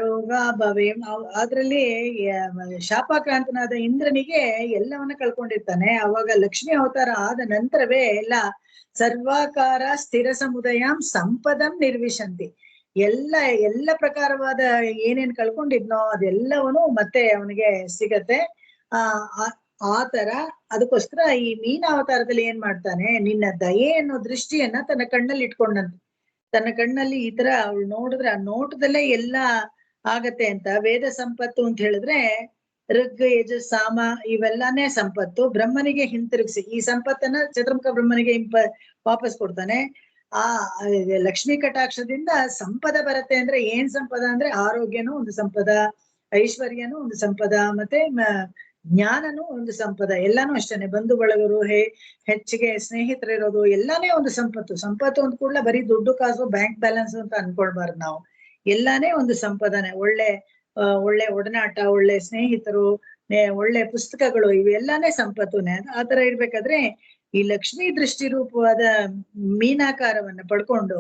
ರೋಗ ಭವೆ. ಅದ್ರಲ್ಲಿ ಶಾಪಾಕ್ರಾಂತನಾದ ಇಂದ್ರನಿಗೆ ಎಲ್ಲವನ್ನ ಕಳ್ಕೊಂಡಿರ್ತಾನೆ. ಅವಾಗ ಲಕ್ಷ್ಮಿ ಅವತಾರ ಆದ ನಂತರವೇ ಎಲ್ಲ ಸರ್ವಾಕಾರ ಸ್ಥಿರ ಸಮುದಾಯಂ ಸಂಪದಂ ನಿರ್ವಿಶಂತಿ. ಎಲ್ಲ ಪ್ರಕಾರವಾದ ಏನೇನ್ ಕಳ್ಕೊಂಡಿದ್ನೋ ಅದೆಲ್ಲವನು ಮತ್ತೆ ಅವನಿಗೆ ಸಿಗತ್ತೆ. ಆ ತರ ಅದಕ್ಕೋಸ್ಕರ ಈ ಮೀನಾವತಾರದಲ್ಲಿ ಏನ್ ಮಾಡ್ತಾನೆ, ನಿನ್ನ ದಯೆ ಅನ್ನೋ ದೃಷ್ಟಿಯನ್ನ ತನ್ನ ಕಣ್ಣಲ್ಲಿ ಇಟ್ಕೊಂಡಂತೆ. ತನ್ನ ಕಣ್ಣಲ್ಲಿ ಈ ತರ ಅವಳು ನೋಡಿದ್ರೆ ಆ ನೋಟದಲ್ಲೇ ಎಲ್ಲ ಆಗತ್ತೆ ಅಂತ. ವೇದ ಸಂಪತ್ತು ಅಂತ ಹೇಳಿದ್ರೆ ಋಗ್ ಯಜು ಸಾಮ ಇವೆಲ್ಲಾನೇ ಸಂಪತ್ತು. ಬ್ರಹ್ಮನಿಗೆ ಹಿಂತಿರುಗಿಸಿ ಈ ಸಂಪತ್ತನ್ನ ಚತುರ್ಮುಖ ಬ್ರಹ್ಮನಿಗೆ ವಾಪಸ್ ಕೊಡ್ತಾನೆ. ಆ ಲಕ್ಷ್ಮೀ ಕಟಾಕ್ಷದಿಂದ ಸಂಪದ ಬರುತ್ತೆ. ಅಂದ್ರೆ ಏನ್ ಸಂಪದ ಅಂದ್ರೆ ಆರೋಗ್ಯನೂ ಒಂದು ಸಂಪದ, ಐಶ್ವರ್ಯನೂ ಒಂದು ಸಂಪದ, ಮತ್ತೆ ಜ್ಞಾನನೂ ಒಂದು ಸಂಪದ. ಎಲ್ಲಾನು ಅಷ್ಟೇನೆ. ಬಂಧು ಬಳಗರು ಹೆಚ್ಚಿಗೆ ಸ್ನೇಹಿತರಿರೋದು ಎಲ್ಲಾನೇ ಒಂದು ಸಂಪತ್ತು. ಸಂಪತ್ತು ಅಂದ ಕೂಡಲೇ ಬರೀ ದುಡ್ಡು ಕಾಸು ಬ್ಯಾಂಕ್ ಬ್ಯಾಲೆನ್ಸ್ ಅಂತ ಅನ್ಕೊಳ್ಬಾರ್ದು ನಾವು. ಎಲ್ಲಾನೇ ಒಂದು ಸಂಪದನೆ. ಒಳ್ಳೆ ಒಡನಾಟ, ಒಳ್ಳೆ ಸ್ನೇಹಿತರು, ಒಳ್ಳೆ ಪುಸ್ತಕಗಳು, ಇವೆಲ್ಲಾನೇ ಸಂಪತ್ತುನೆ. ಆತರ ಇರ್ಬೇಕಾದ್ರೆ ಈ ಲಕ್ಷ್ಮೀ ದೃಷ್ಟಿ ರೂಪವಾದ ಮೀನಾಕಾರವನ್ನ ಪಡ್ಕೊಂಡು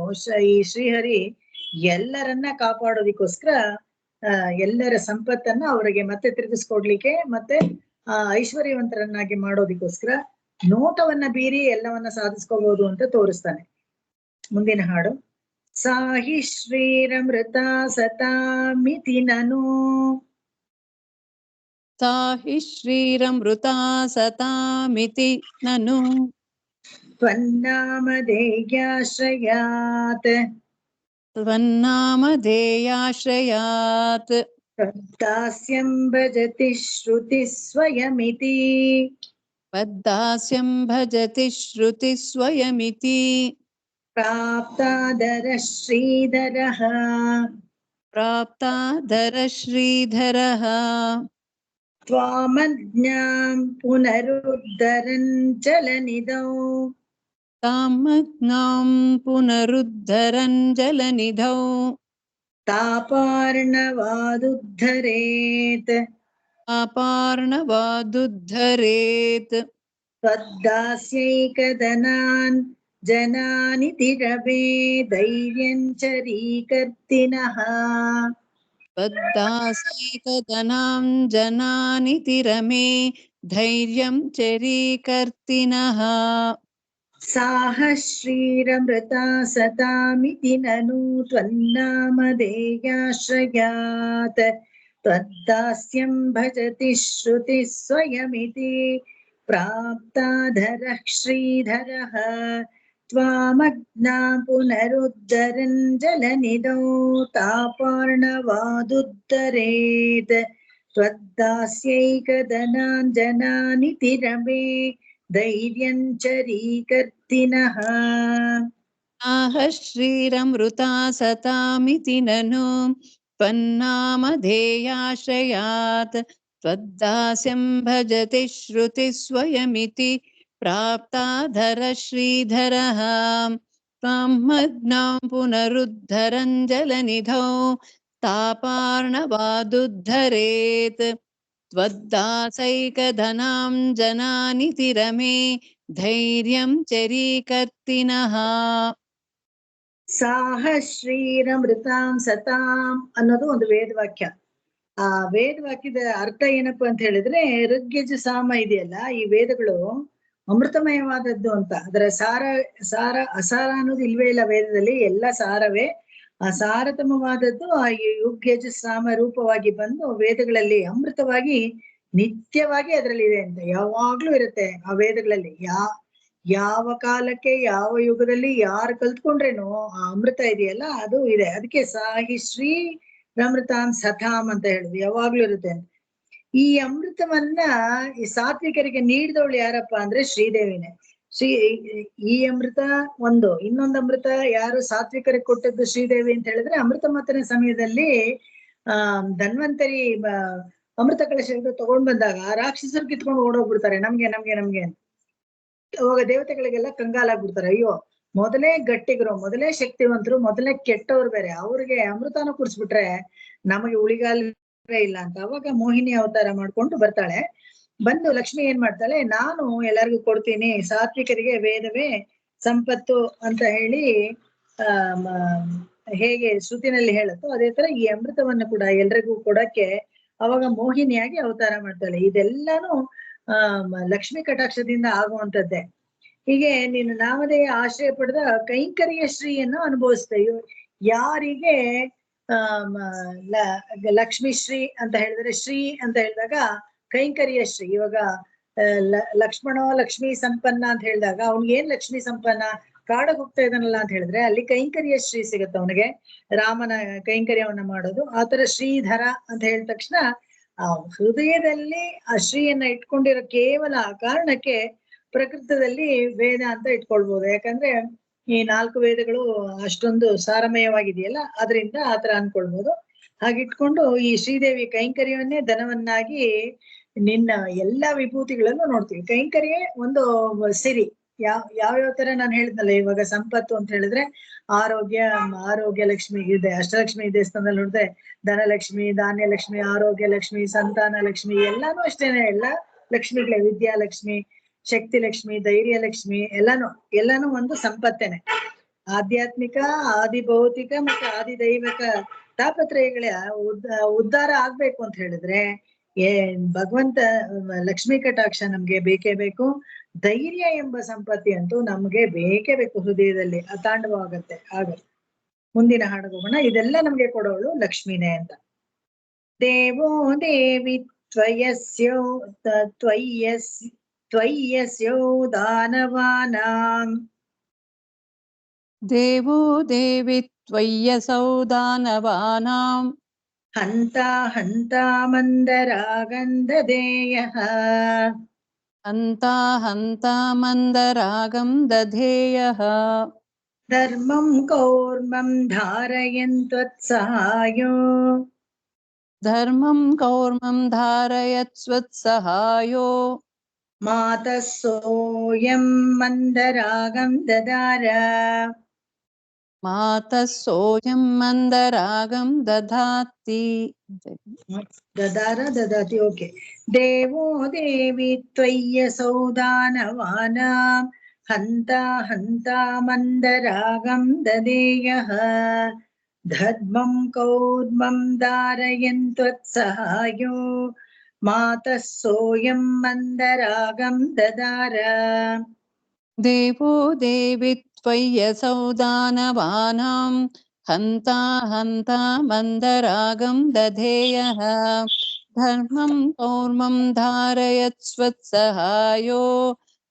ಈ ಶ್ರೀಹರಿ ಎಲ್ಲರನ್ನ ಕಾಪಾಡೋದಿಕ್ಕೋಸ್ಕರ ಎಲ್ಲರ ಸಂಪತ್ತನ್ನ ಅವರಿಗೆ ಮತ್ತೆ ತಿರುಗಿಸ್ಕೊಡ್ಲಿಕ್ಕೆ ಮತ್ತೆ ಐಶ್ವರ್ಯವಂತರನ್ನಾಗಿ ಮಾಡೋದಿಕ್ಕೋಸ್ಕರ ನೋಟವನ್ನ ಬೀರಿ ಎಲ್ಲವನ್ನ ಸಾಧಿಸ್ಕೋಬಹುದು ಅಂತ ತೋರಿಸ್ತಾನೆ. ಮುಂದಿನ ಹಾಡು. ಸಾಹಿ ಶ್ರೀರಮೃತ ಸತಾಮಿತಿ ನನು. ಸಾಹಿ ಶ್ರೀರಮೃತ ಸತಾಮಿತಿ ನನು. त्वन्नामधेयाश्रयात् त्वन्नामधेयाश्रयात् दास्यं भजति श्रुति स्वयमिति पद्दास्यं भजति श्रुति स्वयमिति प्राप्तादरः श्रीधरः प्राप्ताधरश्रीधरः त्वामज्ञां पुनरुद्धरन् जलनिधौ तामग्नां पुनरुद्धरन् जलनिधौ तापार्णवादुद्धरेत् अपार्णवादुद्धरेत् त्वद्दास्यैकदनान् जनानिति रवे धैर्यं चरीकर्तिनः तद्दास्यैकधनां जनानिति रमे धैर्यं चरीकर्तिनः साहश्रीरमृता सतामिति ननु त्वन्नामधेयाश्रयात् त्वद्दास्यं भजति श्रुति स्वयमिति प्राप्ताधरः श्रीधरः त्वामग्ना पुनरुद्धरन् जलनिधौ तापार्णवादुद्धरेत् त्वद्दास्यैकदनान् जनानिति रमे धैर्यं चरीकर्तिनः आह श्रीरमृता सतामिति ननु त्वन्नामधेयाश्रयात् त्वद्दास्यं भजति श्रुति स्वयमिति प्राप्ताधरः श्रीधरः त्वमग्नां पुनरुद्धरन् जलनिधौ तापार्णवादुद्धरेत् त्वद्दासैकधनां जनानिति रमे धैर्यं चरीकर्तिनः ಸಾಹಶ್ರೀರಮೃತಾಂ ಸತಾಂ ಅನ್ನೋದು ಒಂದು ವೇದವಾಕ್ಯ. ಆ ವೇದವಾಕ್ಯದ ಅರ್ಥ ಏನಪ್ಪಾ ಅಂತ ಹೇಳಿದ್ರೆ, ಋಗ್ಯಜ ಸಾಮ ಇದೆಯಲ್ಲ, ಈ ವೇದಗಳು ಅಮೃತಮಯವಾದದ್ದು ಅಂತ. ಅದರ ಸಾರ ಅಸಾರ ಅನ್ನೋದು ಇಲ್ವೇ ಇಲ್ಲ ವೇದದಲ್ಲಿ, ಎಲ್ಲ ಸಾರವೇ. ಆ ಸಾರತಮವಾದದ್ದು ಆ ಋಗ್ಯಜ ಸಾಮ ರೂಪವಾಗಿ ಬಂದು ವೇದಗಳಲ್ಲಿ ಅಮೃತವಾಗಿ ನಿತ್ಯವಾಗಿ ಅದರಲ್ಲಿ ಇದೆ ಅಂತ. ಯಾವಾಗ್ಲೂ ಇರುತ್ತೆ ಆ ವೇದಗಳಲ್ಲಿ. ಯಾವ ಕಾಲಕ್ಕೆ ಯಾವ ಯುಗದಲ್ಲಿ ಯಾರು ಕಲ್ತ್ಕೊಂಡ್ರೇನು ಆ ಅಮೃತ ಇದೆಯಲ್ಲ ಅದು ಇದೆ. ಅದಕ್ಕೆ ಸಾಹಿಶ್ರೀ ರಮೃತಾಂ ಸತಾಂ ಅಂತ ಹೇಳಿದ್ವಿ, ಯಾವಾಗ್ಲೂ ಇರುತ್ತೆ ಅಂತ. ಈ ಅಮೃತವನ್ನ ಈ ಸಾತ್ವಿಕರಿಗೆ ನೀಡಿದವಳು ಯಾರಪ್ಪ ಅಂದ್ರೆ ಶ್ರೀದೇವಿನೇ. ಈ ಅಮೃತ ಇನ್ನೊಂದು ಅಮೃತ ಯಾರು ಸಾತ್ವಿಕರಿಗೆ ಕೊಟ್ಟದ್ದು ಶ್ರೀದೇವಿ ಅಂತ ಹೇಳಿದ್ರೆ, ಅಮೃತ ಮಥನ ಸಮಯದಲ್ಲಿ ಧನ್ವಂತರಿ ಅಮೃತ ಕಲಶ ತಗೊಂಡ್ ಬಂದಾಗ ರಾಕ್ಷಸರು ಕಿತ್ಕೊಂಡು ಓಡೋಗ್ಬಿಡ್ತಾರೆ, ನಮ್ಗೆ ನಮ್ಗೆ ನಮ್ಗೆ ಅಂತ. ಅವಾಗ ದೇವತೆಗಳಿಗೆಲ್ಲ ಕಂಗಾಲಾಗ್ಬಿಡ್ತಾರೆ, ಅಯ್ಯೋ ಮೊದಲೇ ಗಟ್ಟಿಗರು, ಮೊದಲೇ ಶಕ್ತಿವಂತರು, ಮೊದಲೇ ಕೆಟ್ಟವ್ರು ಬೇರೆ, ಅವ್ರಿಗೆ ಅಮೃತನ ಕುಡಿಸ್ಬಿಟ್ರೆ ನಮಗೆ ಉಳಿಗಾಲವೇ ಇಲ್ಲ ಅಂತ. ಅವಾಗ ಮೋಹಿನಿ ಅವತಾರ ಮಾಡ್ಕೊಂಡು ಬರ್ತಾಳೆ. ಬಂದು ಲಕ್ಷ್ಮಿ ಏನ್ ಮಾಡ್ತಾಳೆ, ನಾನು ಎಲ್ಲರಿಗೂ ಕೊಡ್ತೀನಿ, ಸಾತ್ವಿಕರಿಗೆ ವೇದವೇ ಸಂಪತ್ತು ಅಂತ ಹೇಳಿ ಹೇಗೆ ಶ್ರುತಿನಲ್ಲಿ ಹೇಳುತ್ತೋ ಅದೇ ತರ ಈ ಅಮೃತವನ್ನು ಕೂಡ ಎಲ್ರಿಗೂ ಕೊಡಕ್ಕೆ ಅವಾಗ ಮೋಹಿನಿಯಾಗಿ ಅವತಾರ ಮಾಡ್ತಾಳೆ. ಇದೆಲ್ಲಾನು ಲಕ್ಷ್ಮೀ ಕಟಾಕ್ಷದಿಂದ ಆಗುವಂತದ್ದೇ. ಹೀಗೆ ನೀನು ನಾಮಧೇಯ ಆಶ್ರಯ ಪಡೆದ ಕೈಂಕರ್ಯ ಶ್ರೀಯನ್ನು ಅನುಭವಿಸ್ತೇವೆ. ಯಾರಿಗೆ ಲಕ್ಷ್ಮೀ ಶ್ರೀ ಅಂತ ಹೇಳಿದ್ರೆ, ಶ್ರೀ ಅಂತ ಹೇಳಿದಾಗ ಕೈಂಕರ್ಯ ಶ್ರೀ. ಇವಾಗ ಲಕ್ಷ್ಮಣೋ ಲಕ್ಷ್ಮೀ ಸಂಪನ್ನ ಅಂತ ಹೇಳಿದಾಗ ಅವ್ನಿಗೆ ಏನ್ ಲಕ್ಷ್ಮೀ ಸಂಪನ್ನ, ಕಾಡಗ್ ಹೋಗ್ತಾ ಇದ್ದಾನಲ್ಲ ಅಂತ ಹೇಳಿದ್ರೆ ಅಲ್ಲಿ ಕೈಂಕರ್ಯ ಶ್ರೀ ಸಿಗುತ್ತೆ ಅವನಿಗೆ, ರಾಮನ ಕೈಂಕರ್ಯವನ್ನ ಮಾಡೋದು. ಆತರ ಶ್ರೀಧರ ಅಂತ ಹೇಳಿದ ತಕ್ಷಣ ಆ ಹೃದಯದಲ್ಲಿ ಆ ಶ್ರೀಯನ್ನ ಇಟ್ಕೊಂಡಿರೋ ಕೇವಲ ಆ ಕಾರಣಕ್ಕೆ ಪ್ರಕೃತದಲ್ಲಿ ವೇದ ಅಂತ ಇಟ್ಕೊಳ್ಬಹುದು. ಯಾಕಂದ್ರೆ ಈ 4 ವೇದಗಳು ಅಷ್ಟೊಂದು ಸಾರಮಯವಾಗಿದೆಯಲ್ಲ, ಅದರಿಂದ ಆತರ ಅನ್ಕೊಳ್ಬಹುದು. ಹಾಗಿಟ್ಕೊಂಡು ಈ ಶ್ರೀದೇವಿ ಕೈಂಕರ್ಯವನ್ನೇ ಧನವನ್ನಾಗಿ ನಿನ್ನ ಎಲ್ಲಾ ವಿಭೂತಿಗಳಲ್ಲೂ ನೋಡ್ತೀವಿ. ಕೈಂಕರ್ಯ ಒಂದು ಸಿರಿ. ಯಾವ್ಯಾವ ತರ ನಾನು ಹೇಳಿದ್ನಲ್ಲ, ಇವಾಗ ಸಂಪತ್ತು ಅಂತ ಹೇಳಿದ್ರೆ ಆರೋಗ್ಯ ಲಕ್ಷ್ಮಿ ಇದೆ, ಅಷ್ಟಲಕ್ಷ್ಮಿ ದೇವಸ್ಥಾನದಲ್ಲಿ ನೋಡಿದ್ರೆ ಧನಲಕ್ಷ್ಮಿ, ಧಾನ್ಯಲಕ್ಷ್ಮಿ, ಆರೋಗ್ಯ ಲಕ್ಷ್ಮಿ, ಸಂತಾನ ಲಕ್ಷ್ಮಿ ಎಲ್ಲಾನು ಅಷ್ಟೇನೆ. ಎಲ್ಲಾ ಲಕ್ಷ್ಮಿಗಳೇ, ವಿದ್ಯಾಲಕ್ಷ್ಮಿ, ಶಕ್ತಿ ಲಕ್ಷ್ಮಿ, ಧೈರ್ಯ ಲಕ್ಷ್ಮಿ ಎಲ್ಲಾನು ಒಂದು ಸಂಪತ್ತೇನೆ. ಆಧ್ಯಾತ್ಮಿಕ, ಆದಿ ಭೌತಿಕ ಮತ್ತೆ ಆದಿ ದೈವಿಕ ತಾಪತ್ರಯಗಳ ಉದ್ಧಾರ ಆಗ್ಬೇಕು ಅಂತ ಹೇಳಿದ್ರೆ ಭಗವಂತ ಲಕ್ಷ್ಮೀ ಕಟಾಕ್ಷ ನಮ್ಗೆ ಬೇಕೇ ಬೇಕು. ಧೈರ್ಯ ಎಂಬ ಸಂಪತ್ತಿ ಅಂತೂ ನಮ್ಗೆ ಬೇಕೇ ಬೇಕು, ಹೃದಯದಲ್ಲಿ ಅತಾಂಡವಾಗತ್ತೆ. ಆಗ ಮುಂದಿನ ಹಾಡುಗೋಣ. ಇದೆಲ್ಲ ನಮ್ಗೆ ಕೊಡೋಳು ಲಕ್ಷ್ಮೀನೇ ಅಂತ. ದೇವೋ ದೇವಿ ತ್ವಯಸ್ಯೋ ತ್ವಯ್ಯಸ್ಯೋ ದಾನವಾನಾಂ ದೇವೋ ದೇವಿ ತ್ವಯ್ಯಸೌ ದಾನವಾನಾಂ ಹಂತ ಹಂತ ಮಂದರಾಗಂಧದೇಯಃ ಹಂತ ಹಂತ ಮಂದರಾಗಂ ದಧೇಯಃ ಧರ್ಮಂ ಕೌರ್ಮಂ ಧಾರಯನ್ ತ್ವತ್ಸಹಾಯೋ ಧರ್ಮಂ ಕೌರ್ಮಂ ಧಾರಯತ್ಸ್ವತ್ಸಹಾಯೋ ಮಾತಃ ಸೋಯಂ ಮಂದರಾಗಂ ದದಾರ ಮಾತಃ ಸೋಯಂ ಮಂದರಾಗಂ ದಧಾತಿ. ದದಾತಿ ಓಕೆ. ದೇವೋ ದೇವಿ ತ್ವಯ್ಯಸೌ ದಾನವಾನಾಂ ಹಂತ ಹಂತ ಮಂದರಾಗಂ ದದೇಯಃ ಧರ್ಮಂ ಕೌರ್ಮಂ ಧಾರಯನ್ ತ್ವತ್ಸಹಾಯೋ ಮಾತಃ ಸೋಯಂ ಮಂದರಾಗಂ ದದಾರ. ದೇವೋ ದೇವಿ ತ್ವಯ್ಯಸೌ ದಾನವಾನಾಂ ಹಂತ ಹಂತ ಮಂದರಾಗಂ ದಧೇಯಃ ಧರ್ಮಂ ಕೌರ್ಮಂ ಧಾರಯತ್ಸ್ವತ್ಸಹಾಯೋ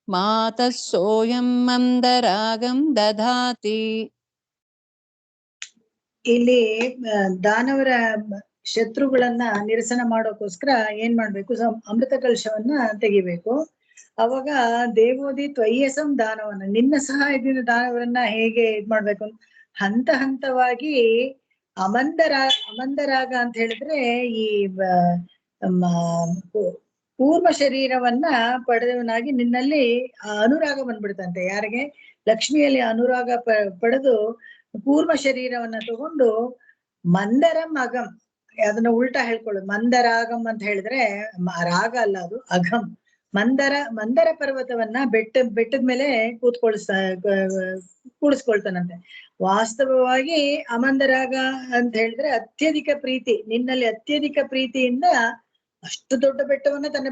ಮಾತಃ ಸೋಯಂ ಮಂದರಾಗಂ ದಧಾತಿ. ಇಲ್ಲಿ ದಾನವರ ಶತ್ರುಗಳನ್ನ ನಿರಸನ ಮಾಡೋಕೋಸ್ಕರ ಏನ್ ಮಾಡ್ಬೇಕು, ಅಮೃತ ಕಲಶವನ್ನ ತೆಗಿಬೇಕು. ಅವಾಗ ದೇವೋದಿ ತ್ವಯ್ಯಸಂ ದಾನವನ್ನ, ನಿನ್ನ ಸಹಾಯದಿಂದ ದಾನವರನ್ನ ಹೇಗೆ ಇದ್ ಮಾಡ್ಬೇಕು, ಹಂತ ಹಂತವಾಗಿ ಅಮಂದರಾಗ ಅಂತ ಹೇಳಿದ್ರೆ ಈ ಪೂರ್ವ ಶರೀರವನ್ನ ಪಡೆದವನಾಗಿ ನಿನ್ನಲ್ಲಿ ಅನುರಾಗ ಬಂದ್ಬಿಡ್ತಂತೆ. ಯಾರಿಗೆ? ಲಕ್ಷ್ಮಿಯಲ್ಲಿ ಅನುರಾಗ ಪಡೆದು ಪೂರ್ವ ಶರೀರವನ್ನ ತಗೊಂಡು ಮಂದರಂ ಅಗಂ, ಅದನ್ನ ಉಲ್ಟಾ ಹೇಳ್ಕೊಳ್ಳೋದು. ಮಂದರಾಗಂ ಅಂತ ಹೇಳಿದ್ರೆ ರಾಗ ಅಲ್ಲ, ಅದು ಅಘಂ. ಮಂದರ ಪರ್ವತವನ್ನ ಬೆಟ್ಟದ ಮೇಲೆ ಕೂಡಿಸ್ಕೊಳ್ತಾನಂತೆ. ವಾಸ್ತವವಾಗಿ ಅಮಂದರಾಗ ಅಂತ ಹೇಳಿದ್ರೆ ಅತ್ಯಧಿಕ ಪ್ರೀತಿ, ನಿನ್ನಲ್ಲಿ ಅತ್ಯಧಿಕ ಪ್ರೀತಿಯಿಂದ ಅಷ್ಟು ದೊಡ್ಡ ಬೆಟ್ಟವನ್ನ ತನ್ನ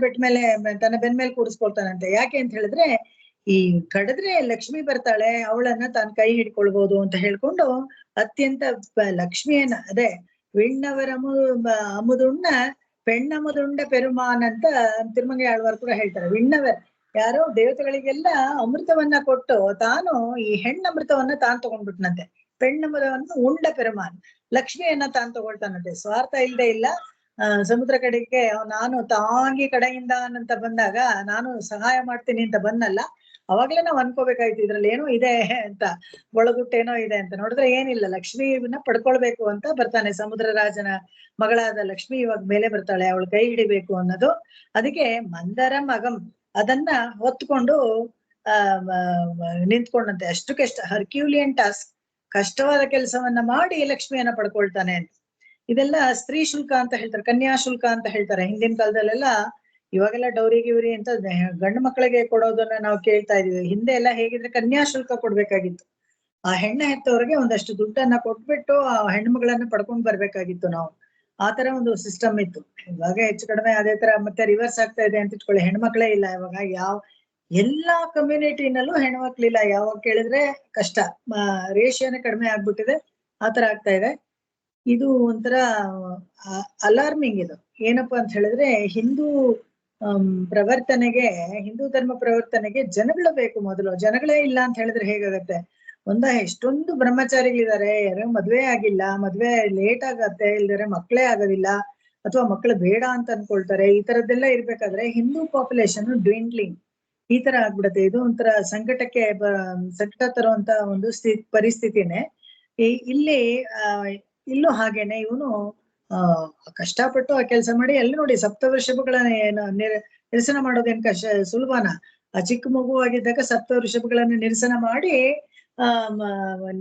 ಬೆನ್ ಮೇಲೆ ಕೂಡಿಸ್ಕೊಳ್ತಾನಂತೆ. ಯಾಕೆ ಅಂತ ಹೇಳಿದ್ರೆ ಈ ಕಡಿದ್ರೆ ಲಕ್ಷ್ಮಿ ಬರ್ತಾಳೆ, ಅವಳನ್ನ ತಾನು ಕೈ ಹಿಡ್ಕೊಳ್ಬಹುದು ಅಂತ ಹೇಳ್ಕೊಂಡು ಅತ್ಯಂತ ಲಕ್ಷ್ಮಿಯನ್ನ, ಅದೇ ವಿಣ್ಣವರ ಅಮುದುಣ್ಣ ಪೆಣ್ಣಮುದುಂಡ ಪೆರುಮಾನ್ ಅಂತ ತಿರುಮಂಗಿ ಆಳ್ವಾರ್ ಕೂಡ ಹೇಳ್ತಾರೆ. ವಿಣ್ಣವರ್ ಯಾರೋ ದೇವತೆಗಳಿಗೆಲ್ಲ ಅಮೃತವನ್ನ ಕೊಟ್ಟು ತಾನು ಈ ಹೆಣ್ಣಮೃತವನ್ನ ತಾನು ತಗೊಂಡ್ಬಿಟ್ನಂತೆ. ಪೆಣ್ಣಮೃತವನ್ನು ಉಂಡ ಪೆರುಮಾನ್, ಲಕ್ಷ್ಮಿಯನ್ನ ತಾನು ತಗೊಳ್ತಾನಂತೆ. ಸ್ವಾರ್ಥ ಇಲ್ಲದೆ ಇಲ್ಲ. ಸಮುದ್ರ ಕಡೆಗೆ ನಾನು ತಾಂಗಿ ಕಡೆಯಿಂದ ಅಂತ ಬಂದಾಗ ನಾನು ಸಹಾಯ ಮಾಡ್ತೀನಿ ಅಂತ ಬಂದಲ್ಲ, ಅವಾಗ್ಲೇ ನಾವ್ ಅನ್ಕೋಬೇಕಾಯ್ತು ಇದ್ರಲ್ಲಿ ಏನೋ ಇದೆ ಅಂತ, ಒಳಗುಟ್ಟೇನೋ ಇದೆ ಅಂತ. ನೋಡಿದ್ರೆ ಏನಿಲ್ಲ, ಲಕ್ಷ್ಮಿಯನ್ನ ಪಡ್ಕೊಳ್ಬೇಕು ಅಂತ ಬರ್ತಾನೆ. ಸಮುದ್ರ ರಾಜನ ಮಗಳಾದ ಲಕ್ಷ್ಮಿ ಇವಾಗ ಮೇಲೆ ಬರ್ತಾಳೆ, ಅವಳು ಕೈ ಹಿಡಿಬೇಕು ಅನ್ನೋದು. ಅದಕ್ಕೆ ಮಂದರಂ ಅಗಂ ಅದನ್ನ ಹೊತ್ಕೊಂಡು ನಿಂತ್ಕೊಂಡಂತೆ. ಅಷ್ಟು ಹರ್ಕ್ಯೂಲಿಯನ್ ಟಾಸ್ಕ್, ಕಷ್ಟವಾದ ಕೆಲಸವನ್ನ ಮಾಡಿ ಲಕ್ಷ್ಮಿಯನ್ನ ಪಡ್ಕೊಳ್ತಾನೆ ಅಂತ. ಇದೆಲ್ಲ ಸ್ತ್ರೀ ಶುಲ್ಕ ಅಂತ ಹೇಳ್ತಾರೆ, ಕನ್ಯಾ ಶುಲ್ಕ ಅಂತ ಹೇಳ್ತಾರೆ. ಹಿಂದಿನ ಕಾಲದಲ್ಲೆಲ್ಲ, ಇವಾಗೆಲ್ಲ ಡೌರಿ ಗಿವ್ರಿ ಅಂತ ಗಂಡು ಮಕ್ಕಳಿಗೆ ಕೊಡೋದನ್ನ ನಾವು ಕೇಳ್ತಾ ಇದೀವಿ. ಹಿಂದೆ ಎಲ್ಲ ಹೇಗಿದ್ರೆ ಕನ್ಯಾ ಶುಲ್ಕ ಕೊಡ್ಬೇಕಾಗಿತ್ತು. ಆ ಹೆಣ್ಣು ಹೆತ್ತವ್ರಿಗೆ ಒಂದಷ್ಟು ದುಡ್ಡನ್ನ ಕೊಟ್ಬಿಟ್ಟು ಆ ಹೆಣ್ಮಗಳನ್ನ ಪಡ್ಕೊಂಡ್ ಬರ್ಬೇಕಾಗಿತ್ತು ನಾವು. ಆತರ ಒಂದು ಸಿಸ್ಟಮ್ ಇತ್ತು. ಇವಾಗ ಹೆಚ್ಚು ಕಡಿಮೆ ಅದೇ ತರ ಮತ್ತೆ ರಿವರ್ಸ್ ಆಗ್ತಾ ಇದೆ ಅಂತ ಇಟ್ಕೊಳ್ಳಿ. ಹೆಣ್ಮಕ್ಳೇ ಇಲ್ಲ ಇವಾಗ. ಎಲ್ಲಾ ಕಮ್ಯುನಿಟಿನಲ್ಲೂ ಹೆಣ್ಮಕ್ಳಿಲ್ಲ. ಯಾವಾಗ ಕೇಳಿದ್ರೆ ಕಷ್ಟ, ರೇಷಿಯೋನೇ ಕಡಿಮೆ ಆಗ್ಬಿಟ್ಟಿದೆ. ಆತರ ಆಗ್ತಾ ಇದೆ. ಇದು ಒಂಥರ ಅಲಾರ್ಮಿಂಗ್. ಇದು ಏನಪ್ಪಾ ಅಂತ ಹೇಳಿದ್ರೆ ಹಿಂದೂ ಹಿಂದೂ ಧರ್ಮ ಪ್ರವರ್ತನೆಗೆ ಜನಗಳು ಬೇಕು. ಮೊದಲು ಜನಗಳೇ ಇಲ್ಲ ಅಂತ ಹೇಳಿದ್ರೆ ಹೇಗಾಗತ್ತೆ? ಎಷ್ಟೊಂದು ಬ್ರಹ್ಮಚಾರಿಗಳಿದ್ದಾರೆ, ಯಾರೋ ಮದ್ವೆ ಆಗಿಲ್ಲ, ಮದ್ವೆ ಲೇಟ್ ಆಗತ್ತೆ, ಇಲ್ದರೆ ಮಕ್ಕಳೇ ಆಗೋದಿಲ್ಲ, ಅಥವಾ ಮಕ್ಕಳು ಬೇಡ ಅಂತ ಅನ್ಕೊಳ್ತಾರೆ. ಈ ತರದ್ದೆಲ್ಲ ಇರ್ಬೇಕಾದ್ರೆ ಹಿಂದೂ ಪಾಪ್ಯುಲೇಷನ್ ಡ್ವಿಂಡ್ಲಿಂಗ್ ಈ ತರ ಆಗ್ಬಿಡತ್ತೆ. ಇದು ಒಂಥರ ಸಂಕಟ ತರುವಂತ ಒಂದು ಪರಿಸ್ಥಿತಿನೇ. ಇಲ್ಲಿ ಇಲ್ಲೂ ಹಾಗೇನೆ ಇವನು ಕಷ್ಟಪಟ್ಟು ಆ ಕೆಲಸ ಮಾಡಿ, ಅಲ್ಲಿ ನೋಡಿ ಸಪ್ತವೃಷಭಗಳನ್ನ ನಿರಸನ ಮಾಡೋದೇನ್ ಸುಲಭನ? ಆ ಚಿಕ್ಕ ಮಗು ಆಗಿದ್ದಾಗ ಸಪ್ತವೃಷಭಗಳನ್ನ ನಿರಸನ ಮಾಡಿ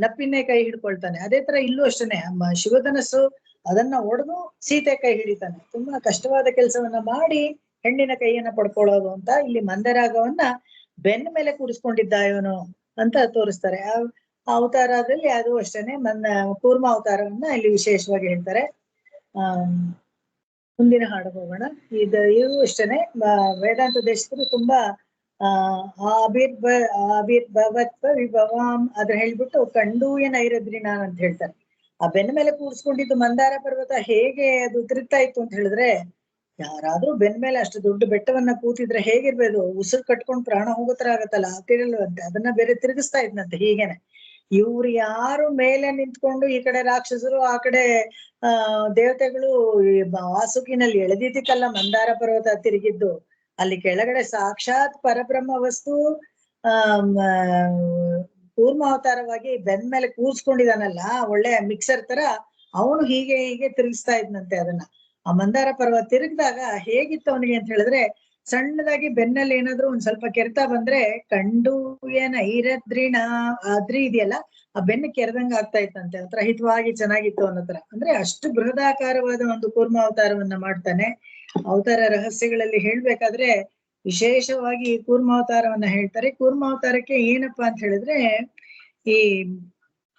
ನಪ್ಪಿನೇ ಕೈ ಹಿಡ್ಕೊಳ್ತಾನೆ. ಅದೇ ತರ ಇಲ್ಲೂ ಅಷ್ಟೇನೆ, ಶಿವಧನಸ್ಸು ಅದನ್ನ ಒಡೆದು ಸೀತೆ ಕೈ ಹಿಡಿತಾನೆ. ತುಂಬಾ ಕಷ್ಟವಾದ ಕೆಲಸವನ್ನ ಮಾಡಿ ಹೆಣ್ಣಿನ ಕೈಯನ್ನ ಪಡ್ಕೊಳ್ಳೋದು ಅಂತ ಇಲ್ಲಿ ಮಂದರಾಗವನ್ನ ಬೆನ್ನ ಮೇಲೆ ಕೂರಿಸ್ಕೊಂಡಿದ್ದ ಇವನು ಅಂತ ತೋರಿಸ್ತಾರೆ. ಆ ಅವತಾರದಲ್ಲಿ ಅದು ಅಷ್ಟೇನೆ ಕೂರ್ಮ ಅವತಾರವನ್ನ ಇಲ್ಲಿ ವಿಶೇಷವಾಗಿ ಹೇಳ್ತಾರೆ. ಮುಂದಿನ ಹಾಡು ಹೋಗೋಣ. ಇವು ಅಷ್ಟೇನೆ ವೇದಾಂತ ದೇಶದಲ್ಲಿ ತುಂಬಾ ಆವಿರ್ಭವತ್ವ ವಿಭವಾಂ ಅದ್ರ ಹೇಳ್ಬಿಟ್ಟು ಕಂಡೂಯ ನೈರದ್ರಿನ ಅಂತ ಹೇಳ್ತಾರೆ. ಆ ಬೆನ್ನ ಮೇಲೆ ಕೂರಿಸ್ಕೊಂಡಿದ್ದು ಮಂದಾರ ಪರ್ವತ ಹೇಗೆ ಅದು ತಿರುಗ್ತಾ ಇತ್ತು ಅಂತ ಹೇಳಿದ್ರೆ, ಯಾರಾದ್ರೂ ಬೆನ್ ಮೇಲೆ ಅಷ್ಟು ದೊಡ್ಡ ಬೆಟ್ಟವನ್ನ ಕೂತಿದ್ರೆ ಹೇಗಿರ್ಬೋದು, ಉಸಿರು ಕಟ್ಕೊಂಡ್ ಪ್ರಾಣ ಹೋಗೋ ತರ ಆಗತ್ತಲ್ಲ, ತಿರುಗಲ್ವಂತೆ, ಅದನ್ನ ಬೇರೆ ತಿರುಗಿಸ್ತಾ ಇದ್ನಂತೆ ಹೀಗೇನೆ. ಇವ್ರು ಯಾರು ಮೇಲೆ ನಿಂತ್ಕೊಂಡು ಈ ಕಡೆ ರಾಕ್ಷಸರು ಆ ಕಡೆ ದೇವತೆಗಳು ವಾಸುಕಿನಲ್ಲಿ ಎಳೆದಿದ್ದಕ್ಕಲ್ಲ ಮಂದಾರ ಪರ್ವತ ತಿರುಗಿದ್ದು, ಅಲ್ಲಿ ಕೆಳಗಡೆ ಸಾಕ್ಷಾತ್ ಪರಬ್ರಹ್ಮ ವಸ್ತು ಕೂರ್ಮಾವತಾರವಾಗಿ ಬೆನ್ ಮೇಲೆ ಕೂರ್ಸ್ಕೊಂಡಿದಾನಲ್ಲ, ಒಳ್ಳೆ ಮಿಕ್ಸರ್ ತರ, ಅವನು ಹೀಗೆ ಹೀಗೆ ತಿರುಗಿಸ್ತಾ ಇದ್ನಂತೆ ಅದನ್ನ. ಆ ಮಂದಾರ ಪರ್ವತ ತಿರುಗಿದಾಗ ಹೇಗಿತ್ತು ಅವನಿಗೆ ಅಂತ ಹೇಳಿದ್ರೆ, ಸಣ್ಣದಾಗಿ ಬೆನ್ನಲ್ಲಿ ಏನಾದ್ರು ಒಂದ್ ಸ್ವಲ್ಪ ಕೆರೆತ ಬಂದ್ರೆ ಕಂಡು ಏನೈರದ್ರಿಣ ಅದ್ರಿ ಇದೆಯಲ್ಲ, ಆ ಬೆನ್ನು ಕೆರೆದಂಗ ಆಗ್ತಾ ಇತ್ತಂತೆ, ಒಂಥರ ಹಿತವಾಗಿ ಚೆನ್ನಾಗಿತ್ತು ಅನ್ನೋ ತರ. ಅಂದ್ರೆ ಅಷ್ಟು ಬೃಹದಾಕಾರವಾದ ಒಂದು ಕೂರ್ಮ ಅವತಾರವನ್ನ ಮಾಡ್ತಾನೆ. ಅವತಾರ ರಹಸ್ಯಗಳಲ್ಲಿ ಹೇಳ್ಬೇಕಾದ್ರೆ ವಿಶೇಷವಾಗಿ ಕೂರ್ಮಾವತಾರವನ್ನ ಹೇಳ್ತಾರೆ. ಕೂರ್ಮಾವತಾರಕ್ಕೆ ಏನಪ್ಪಾ ಅಂತ ಹೇಳಿದ್ರೆ, ಈ